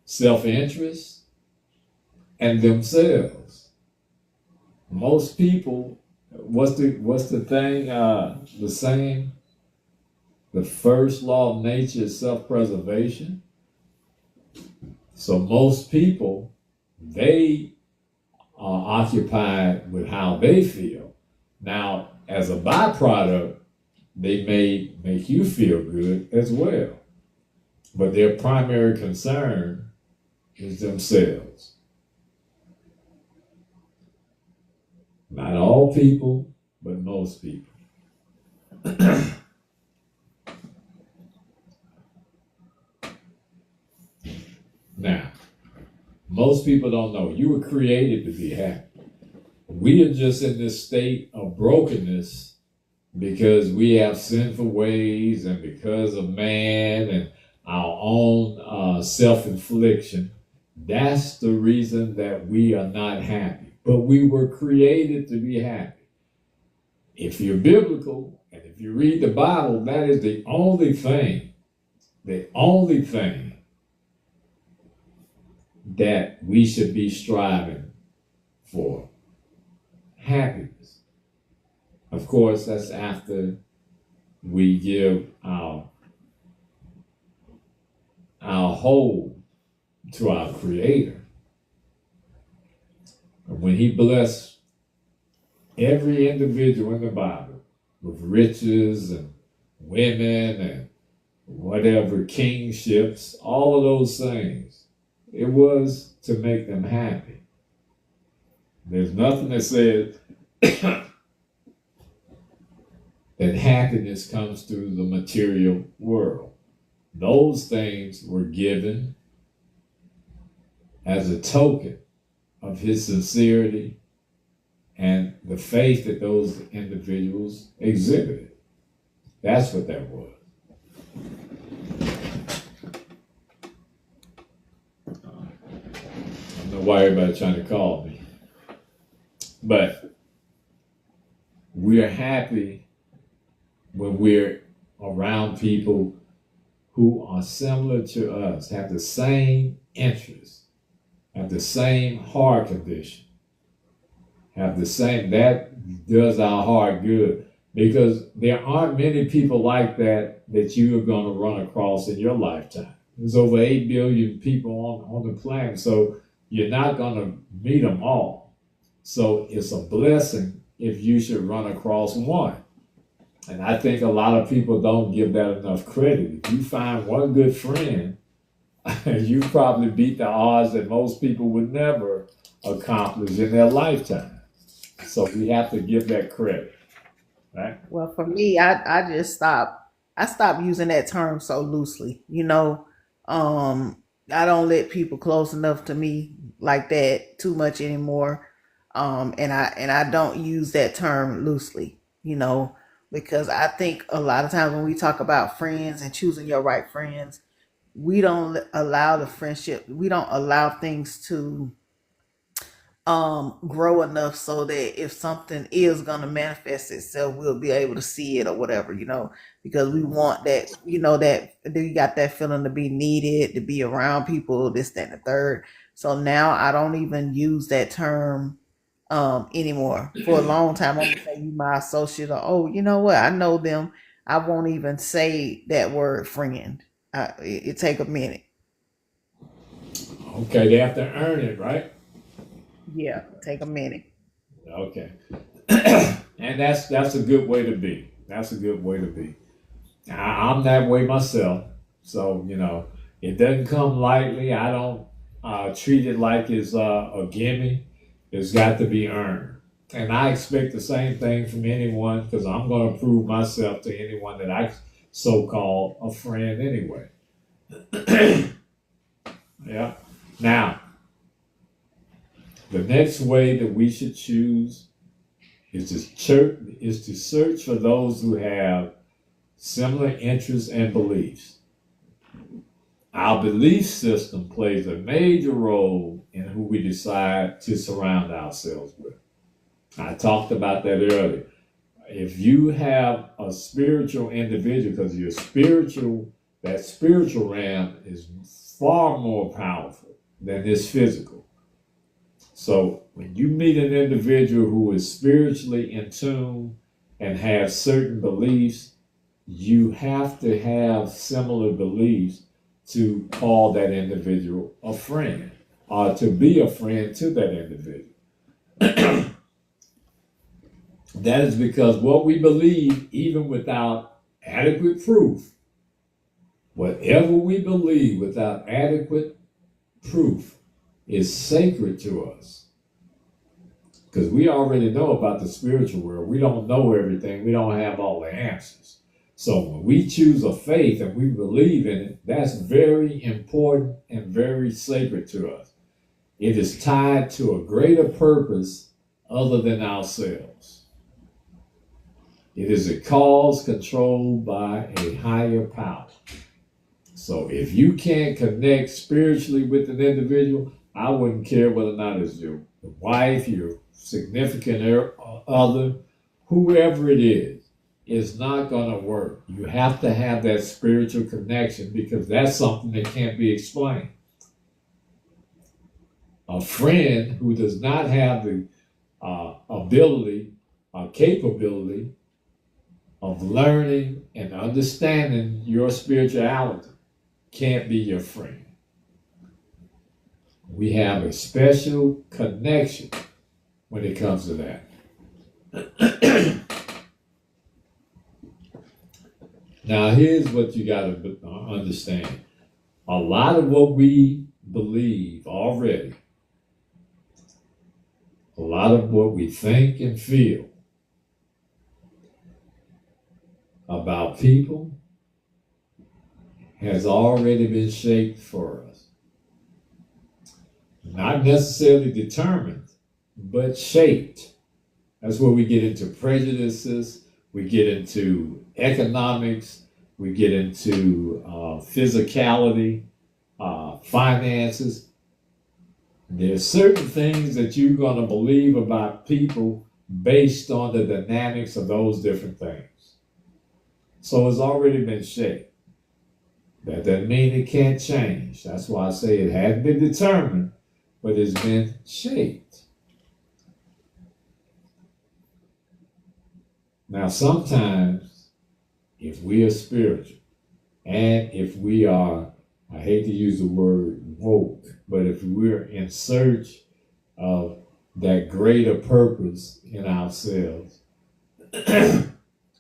self-interest and themselves. Most people, what's the thing, the saying? The first law of nature is self-preservation. So most people, they are occupied with how they feel. Now, as a byproduct, they may make you feel good as well. But their primary concern is themselves. Not all people, but most people. Now, most people don't know you were created to be happy. We are just in this state of brokenness because we have sinful ways and because of man and our own self-infliction. That's the reason that we are not happy. But we were created to be happy. If you're biblical and if you read the Bible, that is the only thing that we should be striving for. Happiness. Of course, that's after we give our whole to our Creator. When He blessed every individual in the Bible with riches and women and whatever, kingships, all of those things, it was to make them happy. There's nothing that says that happiness comes through the material world. Those things were given as a token of His sincerity and the faith that those individuals exhibited. That's what that was. I don't know why everybody's trying to call me. But we're happy when we're around people who are similar to us, have the same interests, have the same heart condition, have the same, that does our heart good. Because there aren't many people like that you are going to run across in your lifetime. There's over 8 billion people on the planet, so you're not going to meet them all. So it's a blessing if you should run across one. And I think a lot of people don't give that enough credit. If you find one good friend, you probably beat the odds that most people would never accomplish in their lifetime. So we have to give that credit, right? Well, for me, I just stopped using that term so loosely. I don't let people close enough to me like that too much anymore. And I don't use that term loosely, because I think a lot of times when we talk about friends and choosing your right friends, we don't allow things to grow enough so that if something is gonna manifest itself, we'll be able to see it or whatever, because we want that, that you got that feeling to be needed, to be around people, this, that, and the third. So now I don't even use that term anymore. For a long time, I'm gonna say you my associate, or oh, you know what, I know them. I won't even say that word friend. It take a minute. Okay, they have to earn it, right? Yeah, take a minute. Okay. And that's a good way to be. That's a good way to be. I'm that way myself. So, it doesn't come lightly. I don't treat it like it's a gimme. It's got to be earned. And I expect the same thing from anyone because I'm going to prove myself to anyone that I so-called a friend anyway. Yeah. Now, the next way that we should choose is to search for those who have similar interests and beliefs. Our belief system plays a major role in who we decide to surround ourselves with. I talked about that earlier. if you have a spiritual individual, because that spiritual realm is far more powerful than this physical. So when you meet an individual who is spiritually in tune and has certain beliefs, you have to have similar beliefs to call that individual a friend or to be a friend to that individual. That is because what we believe, even without adequate proof, whatever we believe without adequate proof is sacred to us. Because we already know about the spiritual world. We don't know everything. We don't have all the answers. So when we choose a faith and we believe in it, that's very important and very sacred to us. It is tied to a greater purpose other than ourselves. It is a cause controlled by a higher power. So if you can't connect spiritually with an individual, I wouldn't care whether or not it's your wife, your significant other, whoever it is, it's not going to work. You have to have that spiritual connection because that's something that can't be explained. A friend who does not have the ability or capability of learning and understanding your spirituality can't be your friend. We have a special connection when it comes to that. Now, here's what you got to understand. A lot of what we believe already, a lot of what we think and feel about people has already been shaped for us. Not necessarily determined, but shaped. That's where we get into prejudices, we get into economics, we get into physicality, finances. There's certain things that you're going to believe about people based on the dynamics of those different things. So it's already been shaped. That doesn't mean it can't change. That's why I say it hasn't been determined, but it's been shaped. Now, sometimes, if we are spiritual, and if we are, I hate to use the word woke, but if we're in search of that greater purpose in ourselves,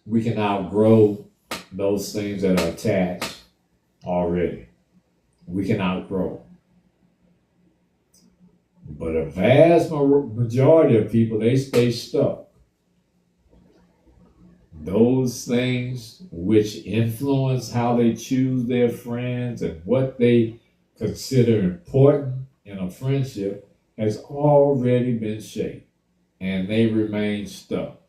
we can outgrow those things that are attached already. We can outgrow. But a vast majority of people, they stay stuck. Those things which influence how they choose their friends and what they consider important in a friendship has already been shaped, and they remain stuck.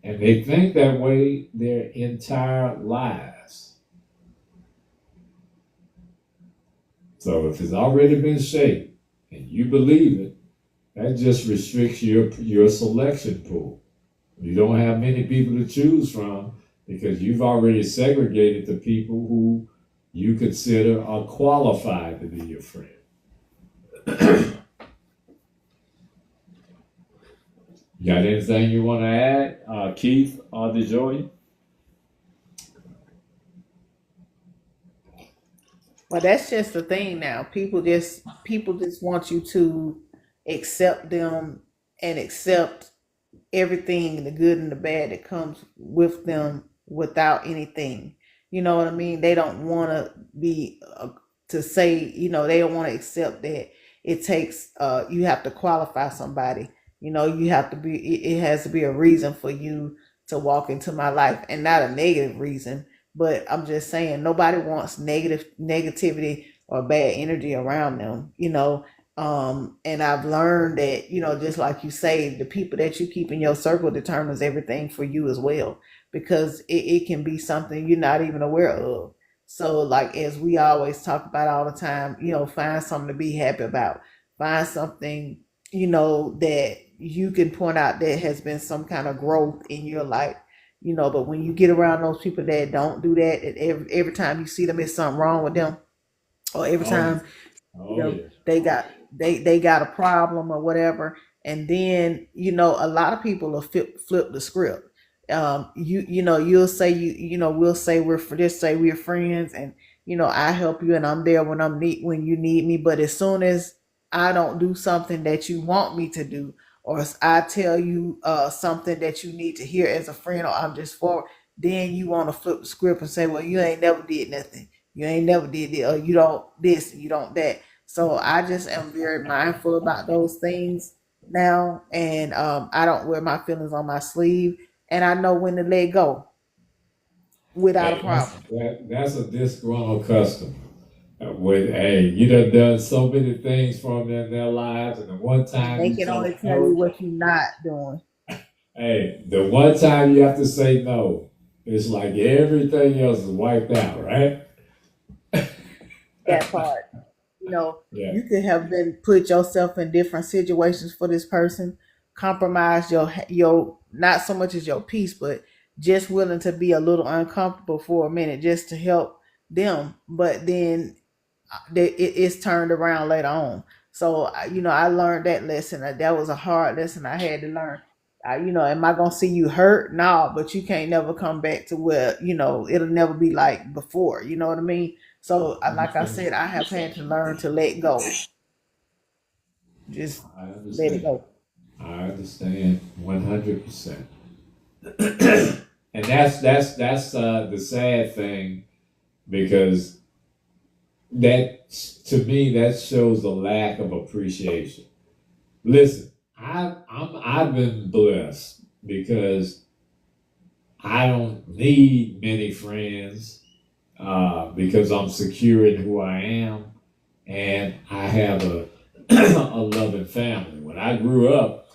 And they think that way their entire lives. So if it's already been shaped and you believe it, that just restricts your selection pool. You don't have many people to choose from because you've already segregated the people who you consider are qualified to be your friend. You got anything you want to add, Keith or DeJoy? Well, that's just the thing now. People just want you to accept them and accept everything, the good and the bad that comes with them without anything. You know what I mean? They don't want to be to say, they don't want to accept that it takes you have to qualify somebody. You have to be, it has to be a reason for you to walk into my life, and not a negative reason. But I'm just saying, nobody wants negativity or bad energy around them, and I've learned that, just like you say, the people that you keep in your circle determines everything for you as well, because it can be something you're not even aware of. So like, as we always talk about all the time, find something to be happy about, find something, that you can point out there has been some kind of growth in your life, but when you get around those people that don't do that, and every time you see them, it's something wrong with them, or every Oh yeah. time Oh yeah. they got they got a problem or whatever, and then a lot of people will flip the script. You'll say we'll say we're for just say we're friends, and I help you and I'm there when when you need me, but as soon as I don't do something that you want me to do, or I tell you something that you need to hear as a friend, or I'm just for, then you want to flip the script and say, well, you ain't never did nothing, you ain't never did it, or you don't this, you don't that. So I just am very mindful about those things now, and I don't wear my feelings on my sleeve, and I know when to let go without a Hey, problem. that's a disgruntled customer. With hey, you done so many things for them in their lives, and the one And time they you can tell only them tell you no, what you're not doing. hey, the one time you have to say no, it's like everything else is wiped out, right? That part. you know, Yeah. you could have been put yourself in different situations for this person, compromise your not so much as your peace, but just willing to be a little uncomfortable for a minute just to help them. But then it's turned around later on. So I learned that lesson. That was a hard lesson I had to learn. Am I gonna see you hurt? No, but you can't never come back to where it'll never be like before. You know what I mean? So, I like I understand. said, I have had to learn to let go. Just I let it understand. go. I understand 100%. And that's the sad thing, because that, to me, that shows a lack of appreciation. Listen, I've been blessed because I don't need many friends, because I'm secure in who I am, and I have a a loving family. When I grew up,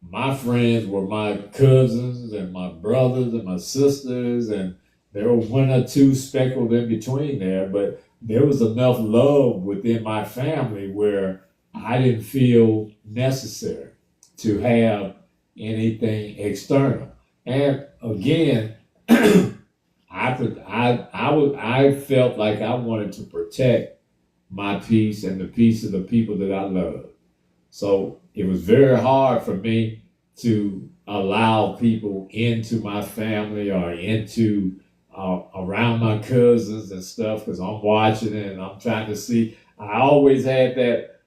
my friends were my cousins and my brothers and my sisters, and there were one or two speckled in between there, but there was enough love within my family where I didn't feel necessary to have anything external. And again, I felt like I wanted to protect my peace and the peace of the people that I love. So it was very hard for me to allow people into my family or into around my cousins and stuff, because I'm watching it and I'm trying to see. I always had that,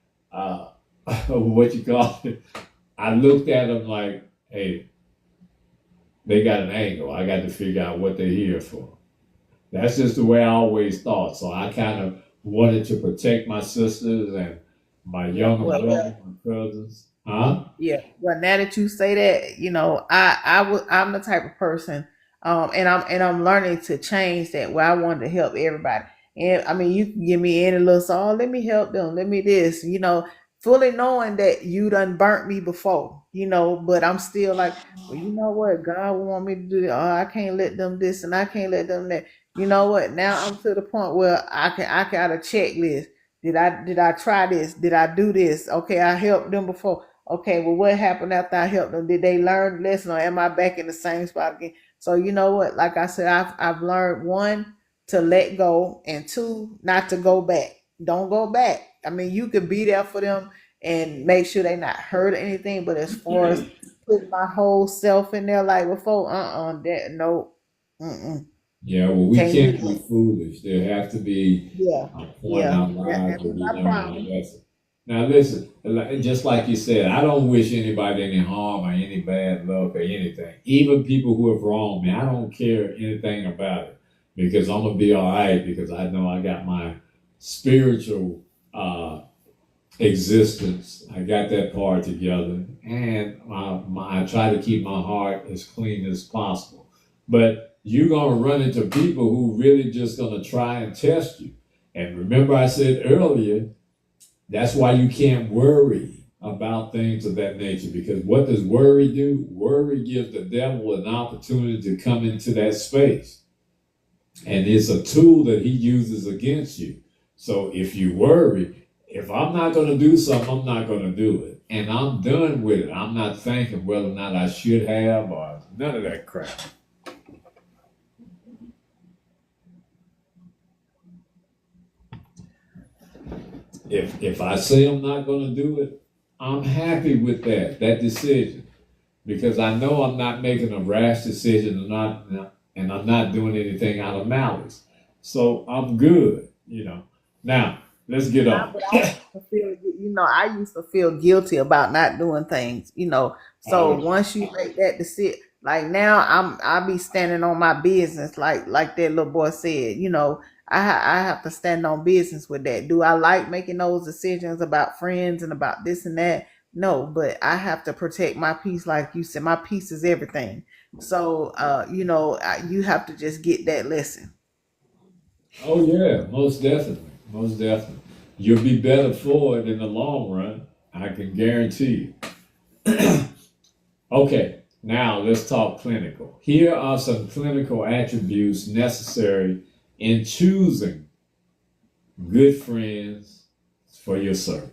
what you call it. I looked at them like, hey, they got an angle. I got to figure out what they're here for. That's just the way I always thought. So I kind of wanted to protect my sisters and my younger Well, brother, my cousins. Huh? yeah. Well, now that you say that, I'm the type of person, and I'm learning to change that where I want to help everybody. And I mean, you can give me any little song, let me help them, let me this, fully knowing that you done burnt me before, but I'm still like, well, you know what, God will want me to do that. Oh, I can't let them this and I can't let them that. You know what? Now I'm to the point where I got a checklist. Did I try this? Did I do this? Okay, I helped them before. Okay, well, what happened after I helped them? Did they learn the lesson, or am I back in the same spot again? So you know what? Like I said, I've learned, one, to let go, and two, not to go back. Don't go back. I mean, you could be there for them and make sure they not hurt or anything, but as far as putting my whole self in there like before, that no, Yeah, well, we can't do can't be that. foolish. There has to be Yeah, a point in yeah, our lives that where was we my learn our problem. lesson. Now, listen, just like you said, I don't wish anybody any harm or any bad luck or anything. Even people who have wronged me, I don't care anything about it, because I'm gonna be all right, because I know I got my spiritual existence. I got that part together, and I try to keep my heart as clean as possible. But you're gonna run into people who really just gonna try and test you. And remember, I said earlier, that's why you can't worry about things of that nature. Because what does worry do? Worry gives the devil an opportunity to come into that space, and it's a tool that he uses against you. So if you worry, If I'm not going to do something, I'm not going to do it. And I'm done with it. I'm not thinking whether or not I should have or none of that crap. If I say I'm not going to do it, I'm happy with that decision, because I know I'm not making a rash decision and I'm not doing anything out of malice. So I'm good, you know. Now, let's get on. But I used to feel, I used to feel guilty about not doing things, So Oh, once you make that decision, like now, I be standing on my business, like that little boy said, I have to stand on business with that. Do I like making those decisions about friends and about this and that? No, but I have to protect my peace, like you said. My peace is everything. So, you have to just get that lesson. oh yeah, most definitely. Most definitely. You'll be better for it in the long run. I can guarantee you. Okay, now let's talk clinical. Here are some clinical attributes necessary in choosing good friends for your circle.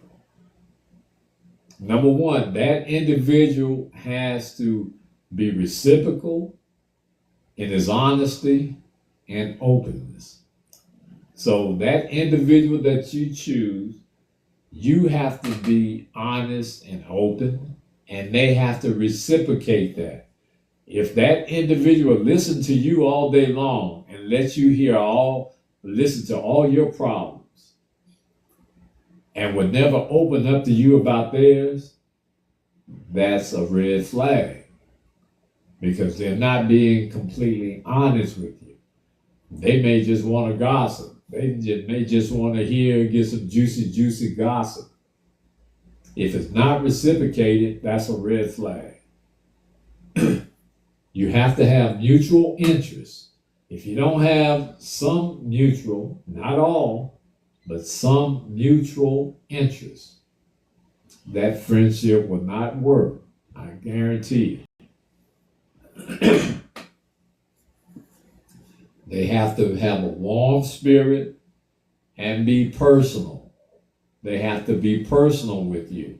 Number one, that individual has to be reciprocal in his honesty and openness. So that individual that you choose, you have to be honest and open, and they have to reciprocate that. If that individual listens to you all day long and lets you listen to all your problems, and would never open up to you about theirs, that's a red flag, because they're not being completely honest with you. They may just want to gossip. May just want to get some juicy gossip. If it's not reciprocated, that's a red flag. You have to have mutual interest. If you don't have some mutual, not all, but some mutual interest, that friendship will not work. I guarantee you. They have to have a warm spirit and be personal. They have to be personal with you.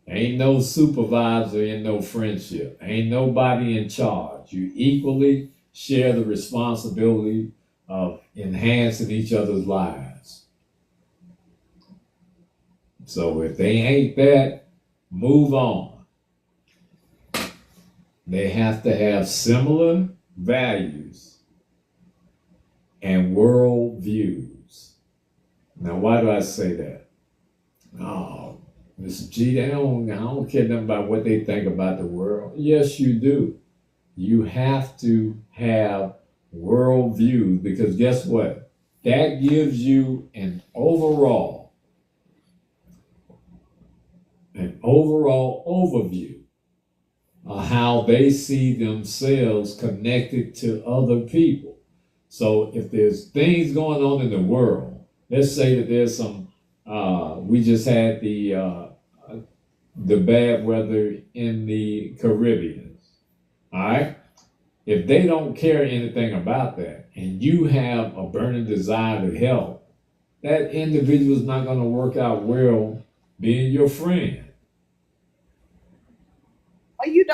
Ain't no supervisor in no friendship. Ain't nobody in charge. You equally share the responsibility of enhancing each other's lives. So if they ain't that, move on. They have to have similar values and world views. Now, why do I say that? Oh, Mr. G, I don't care nothing about what they think about the world. Yes, you do. You have to have world views, because guess what? That gives you an overall overview of how they see themselves connected to other people. So if there's things going on in the world, let's say that there's some, we just had the bad weather in the Caribbean. All right. If they don't care anything about that, and you have a burning desire to help, that individual is not going to work out well being your friend. Well, you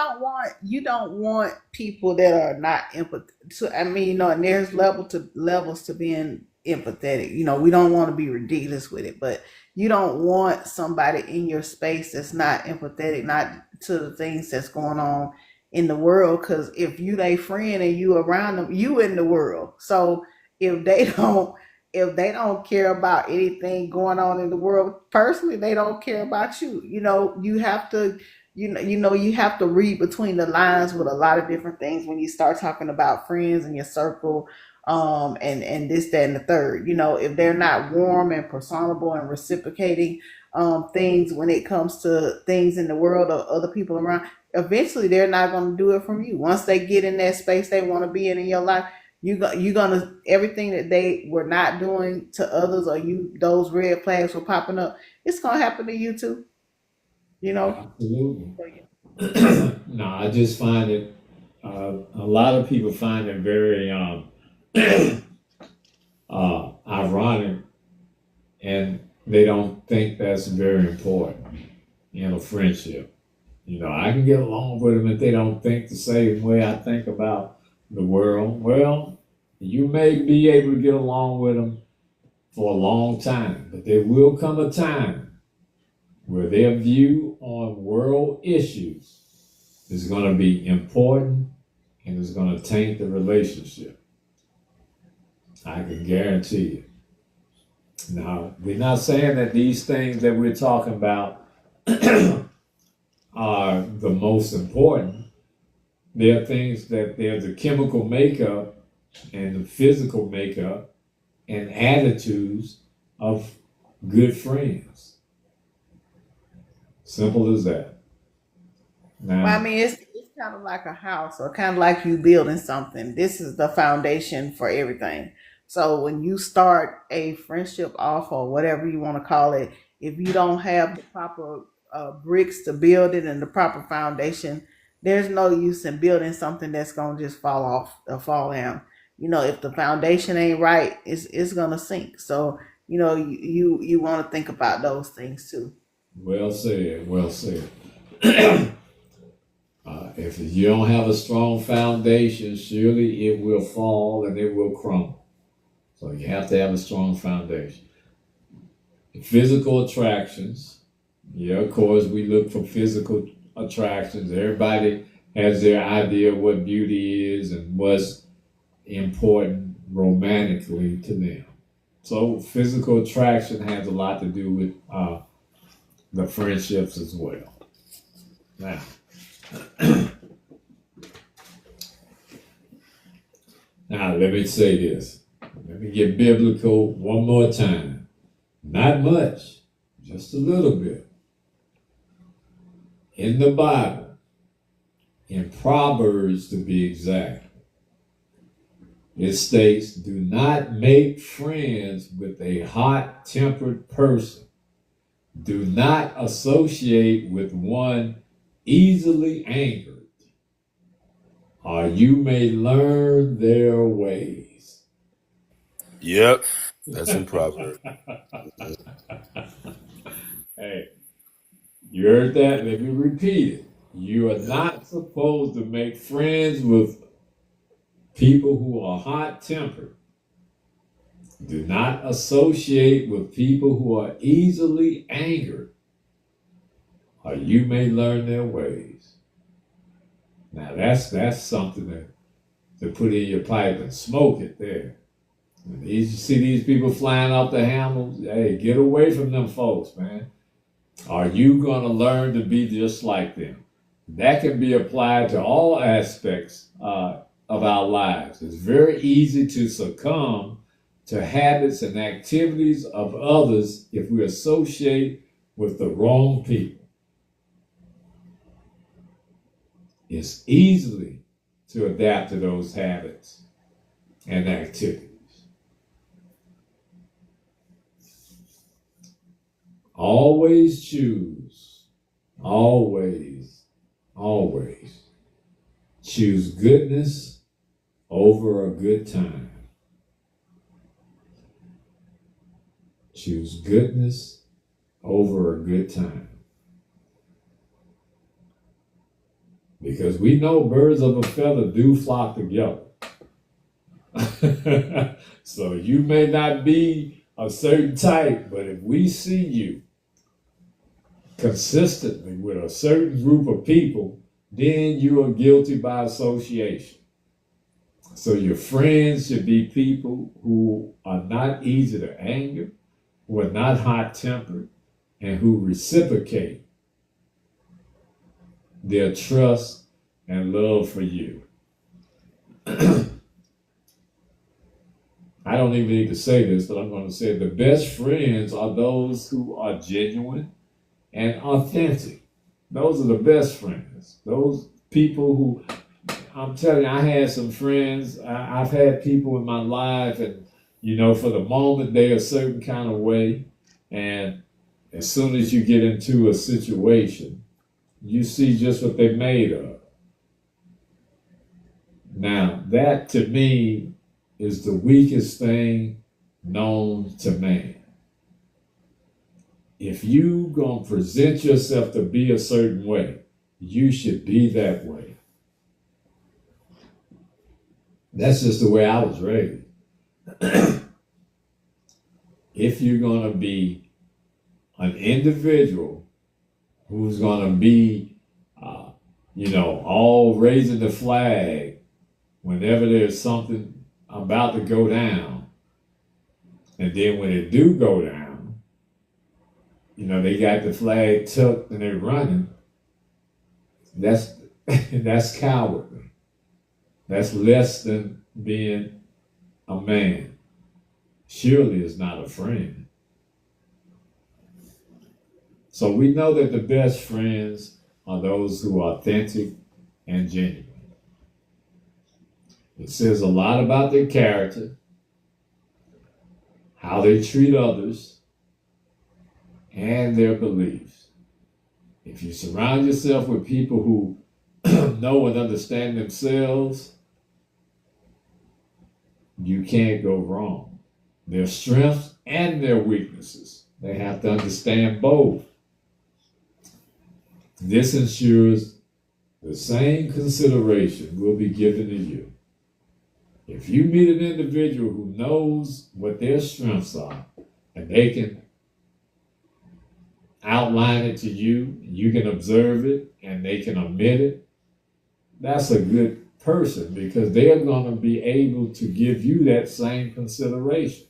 don't want people that are not empathetic. So, I mean, and there's levels to being empathetic. We don't want to be ridiculous with it, but you don't want somebody in your space that's not empathetic, not to the things that's going on in the world. Because if you they friend and you around them, you in the world. So if they don't care about anything going on in the world personally, they don't care about you. You have to you have to read between the lines with a lot of different things when you start talking about friends in your circle, and this, that, and the third. If they're not warm and personable and reciprocating things when it comes to things in the world or other people around, eventually they're not going to do it from you. Once they get in that space they want to be in your life, you're gonna, everything that they were not doing to others, or those red flags were popping up, it's gonna happen to you too. You know. Absolutely. No, I just find it, a lot of people find it very ironic and they don't think that's very important in a friendship. You know, I can get along with them if they don't think the same way I think about the world. Well, you may be able to get along with them for a long time, but there will come a time where their view on world issues is going to be important and is going to taint the relationship. I can guarantee you. Now, we're not saying that these things that we're talking about are the most important. There are things that there's a chemical makeup and the physical makeup and attitudes of good friends. Simple as that. Well, I Now, mean, it's kind of like a house, or kind of like you building something. This is the foundation for everything. So when you start a friendship off, or whatever you want to call it, if you don't have the proper bricks to build it and the proper foundation, there's no use in building something that's gonna just fall off or fall down. You know, if the foundation ain't right, it's gonna sink. So you know, you want to think about those things too. well said, well said. If you don't have a strong foundation, surely it will fall and it will crumble. So you have to have a strong foundation. Physical attractions. Yeah, of course, we look for physical attractions. Everybody has their idea of what beauty is and what's important romantically to them. So physical attraction has a lot to do with the friendships as well. Now, now let me say this. Let me get biblical one more time. Not much, just a little bit. In the Bible, in Proverbs to be exact, it states, do not make friends with a hot-tempered person. Do not associate with one easily angered, or you may learn their ways. Yep, that's in Proverbs. Hey, you heard that? Let me repeat it. You are not supposed to make friends with people who are hot-tempered. Do not associate with people who are easily angered, or you may learn their ways. Now that's something to put in your pipe and smoke it there. You see these people flying off the handles? Hey, get away from them folks, man. Are you going to learn to be just like them? That can be applied to all aspects of our lives. It's very easy to succumb to habits and activities of others if we associate with the wrong people. It's easily to adapt to those habits and activities. Always choose goodness over a good time. Choose goodness over a good time. Because we know birds of a feather do flock together. So you may not be a certain type, but if we see you consistently with a certain group of people, then you are guilty by association. So your friends should be people who are not easy to anger, who are not hot-tempered, and who reciprocate their trust and love for you. I don't even need to say this, but I'm going to say the best friends are those who are genuine and authentic. Those are the best friends. Those people who, I'm telling you, I had some friends, I've had people in my life, and for the moment they're a certain kind of way, and as soon as you get into a situation, you see just what they're made of. Now, that to me is the weakest thing known to man. if you gonna present yourself to be a certain way, you should be that way. That's just the way I was raised. If you're gonna be an individual who's gonna be, all raising the flag whenever there's something about to go down, and then when it do go down, they got the flag tucked and they're running. That's that's cowardly. That's less than being a man. Surely is not a friend. So we know that the best friends are those who are authentic and genuine. It says a lot about their character, how they treat others, and their beliefs. If you surround yourself with people who know and understand themselves, you can't go wrong. Their strengths and their weaknesses. They have to understand both. This ensures the same consideration will be given to you. If you meet an individual who knows what their strengths are and they can outline it to you, you can observe it and they can omit it, that's a good person because they're going to be able to give you that same consideration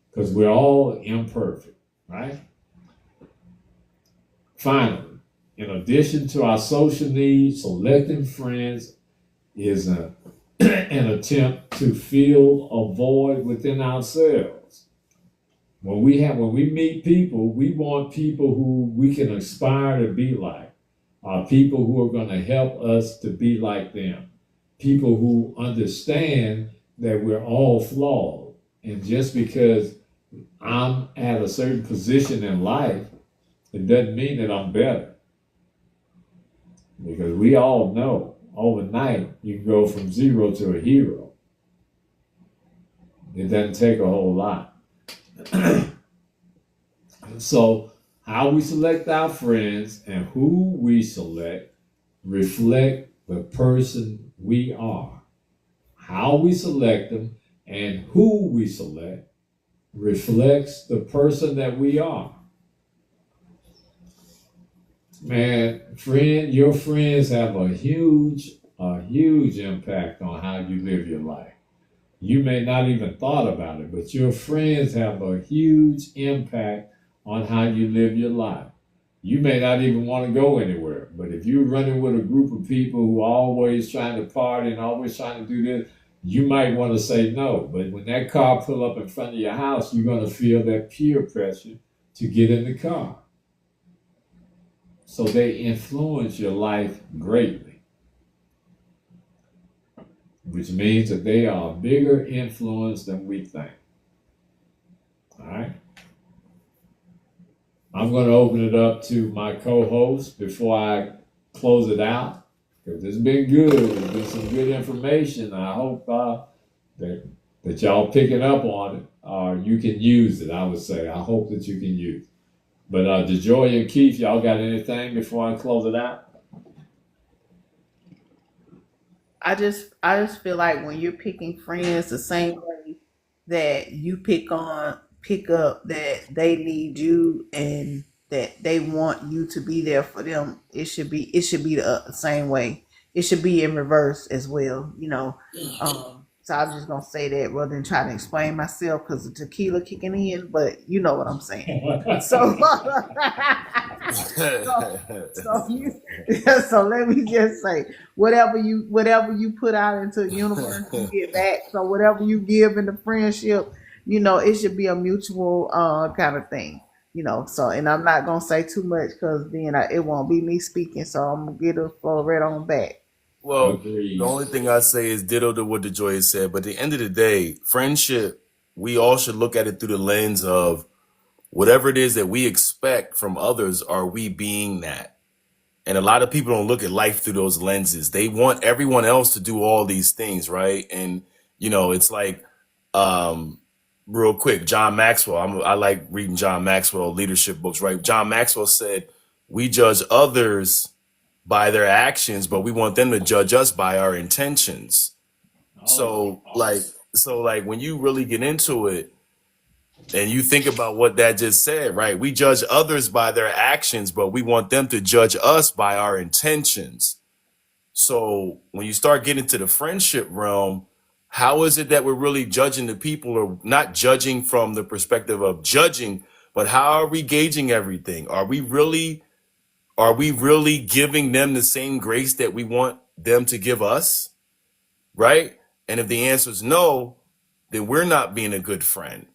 because we're all imperfect, right? Finally, in addition to our social needs, selecting friends is an attempt to fill a void within ourselves. When we meet people, we want people who we can aspire to be like, people who are going to help us to be like them, people who understand that we're all flawed. And just because I'm at a certain position in life, it doesn't mean that I'm better. Because we all know overnight you can go from zero to a hero. It doesn't take a whole lot. So how we select our friends and who we select reflect the person we are. How we select them and who we select reflects the person that we are. Man, your friends have a huge impact on how you live your life. You may not even thought about it, but your friends have a huge impact on how you live your life. You may not even want to go anywhere, but if you're running with a group of people who are always trying to party and always trying to do this, you might want to say no. But when that car pull up in front of your house, you're going to feel that peer pressure to get in the car. So they influence your life greatly, which means that they are a bigger influence than we think. All right. I'm going to open it up to my co-host before I close it out, because it's been good. There's been some good information. I hope that y'all picking up on it, or you can use it, I would say. I hope that you can use it. But DeJoy and Keith, y'all got anything before I close it out? I just feel like when you're picking friends the same way that you pick up that they need you and that they want you to be there for them, it should be the same way. It should be in reverse as well, so I'm just gonna say that rather than try to explain myself because the tequila kicking in, but you know what I'm saying. So, so let me just say, whatever you put out into the universe, you get back. So whatever you give in the friendship, it should be a mutual kind of thing. So, and I'm not gonna say too much because then it won't be me speaking. So I'm gonna get a flow right on back. Well, the only thing I say is ditto to what DeJoy has said. But at the end of the day, friendship, we all should look at it through the lens of whatever it is that we expect from others, are we being that? And a lot of people don't look at life through those lenses. They want everyone else to do all these things, right? And, it's like, real quick, John Maxwell. I like reading John Maxwell leadership books, right? John Maxwell said, "We judge others by their actions, but we want them to judge us by our intentions." Oh, So like when you really get into it and you think about what that just said, right? We judge others by their actions, but we want them to judge us by our intentions. So when you start getting to the friendship realm, how is it that we're really judging the people, or not judging from the perspective of judging, but how are we gauging everything? Are we really giving them the same grace that we want them to give us? Right? And if the answer is no, then we're not being a good friend.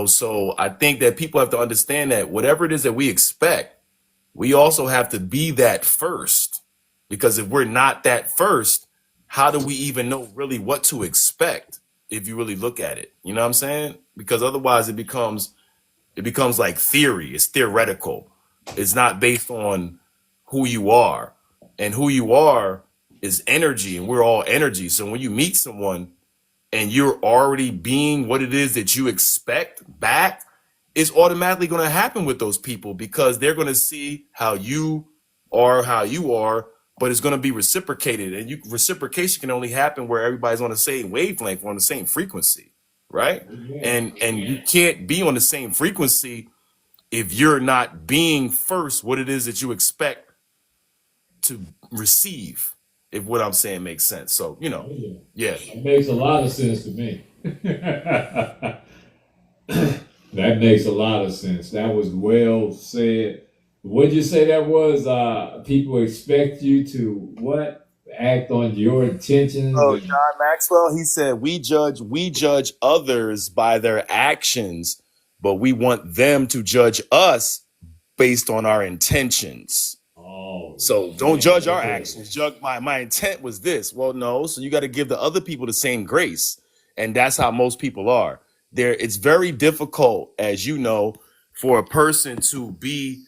So I think that people have to understand that whatever it is that we expect, we also have to be that first. Because if we're not that first, how do we even know really what to expect if you really look at it? You know what I'm saying? Because otherwise it becomes like theory. It's theoretical. It's not based on who you are. And who you are is energy, and we're all energy. So when you meet someone and you're already being what it is that you expect back, it's automatically going to happen with those people, because they're going to see how you are, but it's going to be reciprocated. And reciprocation can only happen where everybody's on the same wavelength, on the same frequency, right? yeah. And you can't be on the same frequency if you're not being first what it is that you expect to receive, if what I'm saying makes sense. So, Oh, yeah. yeah. It makes a lot of sense to me. That makes a lot of sense. That was well said. What'd you say that was? People expect you to what? Act on your intentions Oh, and John Maxwell, he said, we judge others by their actions, but we want them to judge us based on our intentions. oh So don't man, judge our okay. actions. Judge my intent was this. Well, no. So you got to give the other people the same grace. And that's how most people are. It's very difficult, as you know, for a person to be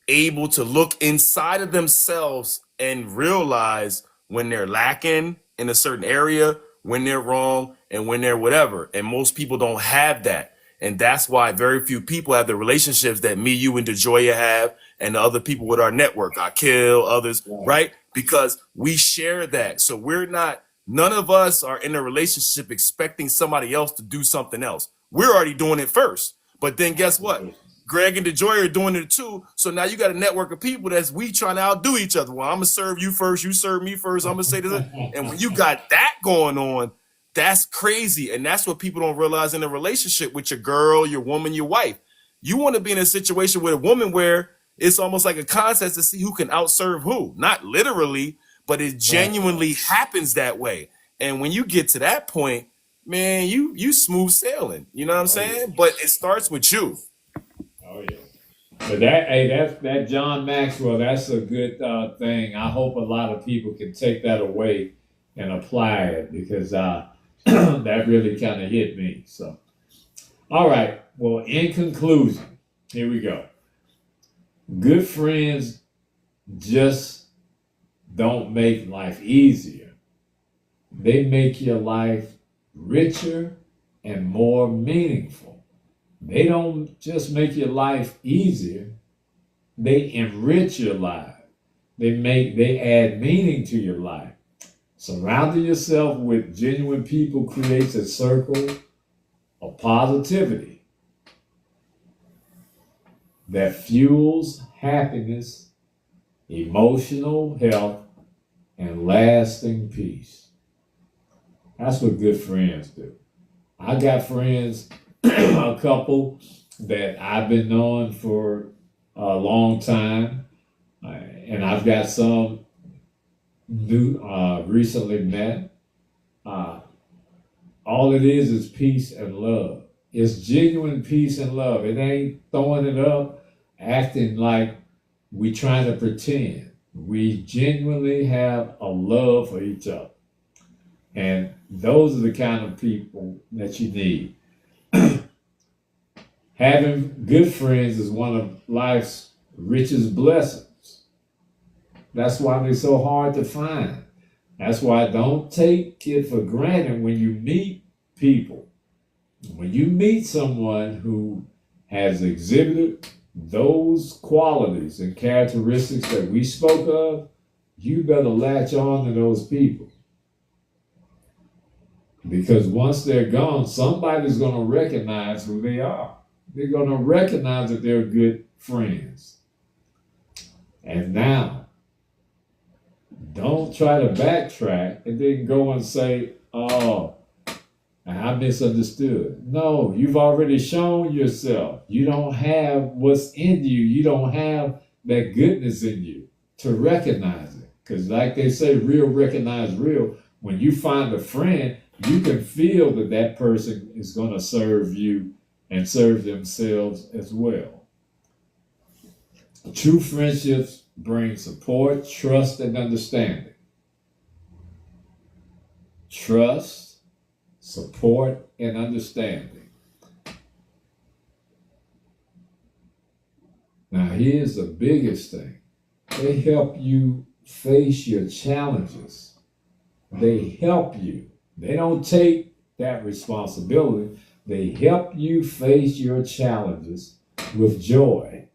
able to look inside of themselves and realize when they're lacking in a certain area, when they're wrong, and when they're whatever. And most people don't have that. And that's why very few people have the relationships that me, you, and DeJoya have, and the other people with our network, I kill others, Right. right? Because we share that. So none of us are in a relationship expecting somebody else to do something else. We're already doing it first. But then guess what? Right. Greg and DeJoy are doing it too. So now you got a network of people that's we trying to outdo each other. Well, I'm gonna serve you first, you serve me first. I'm gonna say this. And when you got that going on, that's crazy. And that's what people don't realize in a relationship with your girl, your woman, your wife. You want to be in a situation with a woman where it's almost like a contest to see who can outserve who. Not literally, but it Right. genuinely happens that way. And when you get to that point, man, you smooth sailing. You know what I'm Oh yeah. saying? But it starts with you. Oh yeah. But that John Maxwell, that's a good thing. I hope a lot of people can take that away and apply it, because that really kind of hit me. So, all right. Well, in conclusion, here we go. Good friends just don't make life easier. They make your life richer and more meaningful. They don't just make your life easier, they enrich your life. They add meaning to your life. Surrounding yourself with genuine people creates a circle of positivity that fuels happiness, emotional health, and lasting peace. That's what good friends do. I got friends, a couple that I've been knowing for a long time, and I've got some new recently met. Uh, all it is peace and love. It's genuine peace and love. It ain't throwing it up, acting like we trying to pretend. We genuinely have a love for each other. And those are the kind of people that you need. Having good friends is one of life's richest blessings. That's why they're so hard to find. That's why don't take it for granted when you meet people. When you meet someone who has exhibited those qualities and characteristics that we spoke of, you better latch on to those people. Because once they're gone, somebody's going to recognize who they are. They're going to recognize that they're good friends. And now, don't try to backtrack and then go and say, oh, I misunderstood. No, you've already shown yourself. You don't have what's in you. You don't have that goodness in you to recognize it. Because like they say, real recognize real. When you find a friend, you can feel that that person is going to serve you and serve themselves as well. True friendships bring support, trust, and understanding. Trust, support, and understanding. Now, here's the biggest thing. They help you face your challenges. They help you. They don't take that responsibility. They help you face your challenges with joy.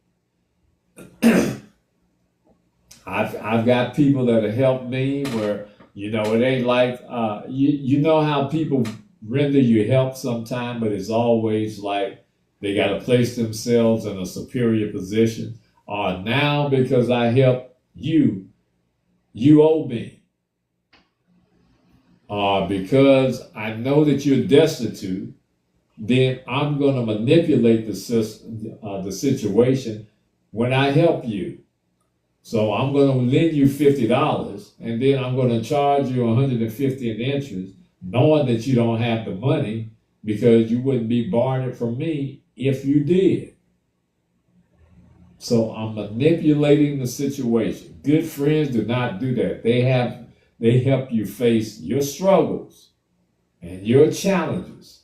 I've got people that have helped me where, you know, it ain't like, you know how people render you help sometime, but it's always like they got to place themselves in a superior position. Or now because I helped you, you owe me. Or because I know that you're destitute, then I'm going to manipulate the situation when I help you. So I'm going to lend you $50 and then I'm going to charge you $150 in interest, knowing that you don't have the money because you wouldn't be borrowing it from me if you did. So I'm manipulating the situation. Good friends do not do that. They help you face your struggles and your challenges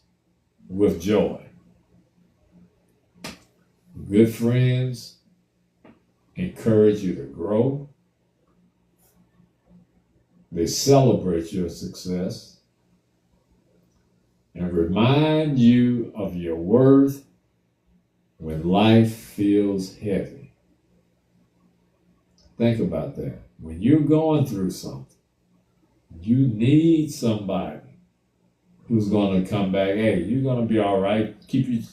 with joy. Good friends encourage you to grow. They celebrate your success and remind you of your worth when life feels heavy. Think about that. When you're going through something, you need somebody who's going to come back. Hey, you're going to be all right. Keep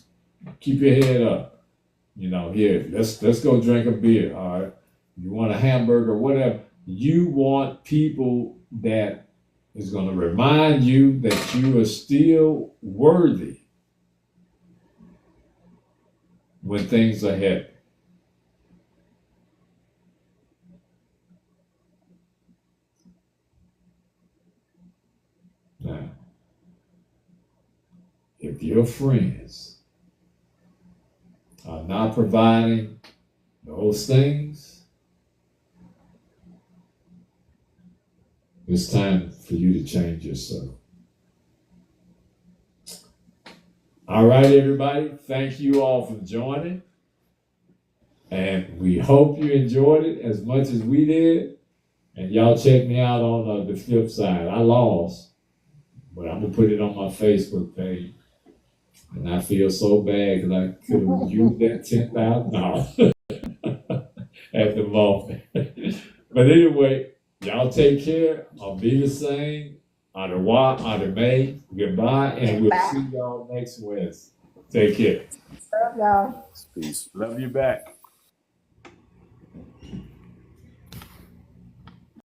your head up. You know, here, let's go drink a beer. All right. You want a hamburger, whatever. You want people that is going to remind you that you are still worthy when things are heavy. Now, if your friends are not providing those things, it's time for you to change yourself. All right, everybody. Thank you all for joining. And we hope you enjoyed it as much as we did. And y'all check me out on the flip side. I lost, but I'm going to put it on my Facebook page. And I feel so bad because I could have used that $10,000 at the moment. But anyway, y'all take care. I'll be the same. Au revoir, au revoir, goodbye, and we'll see y'all next Wednesday. Take care. Love y'all. Peace. Love you back.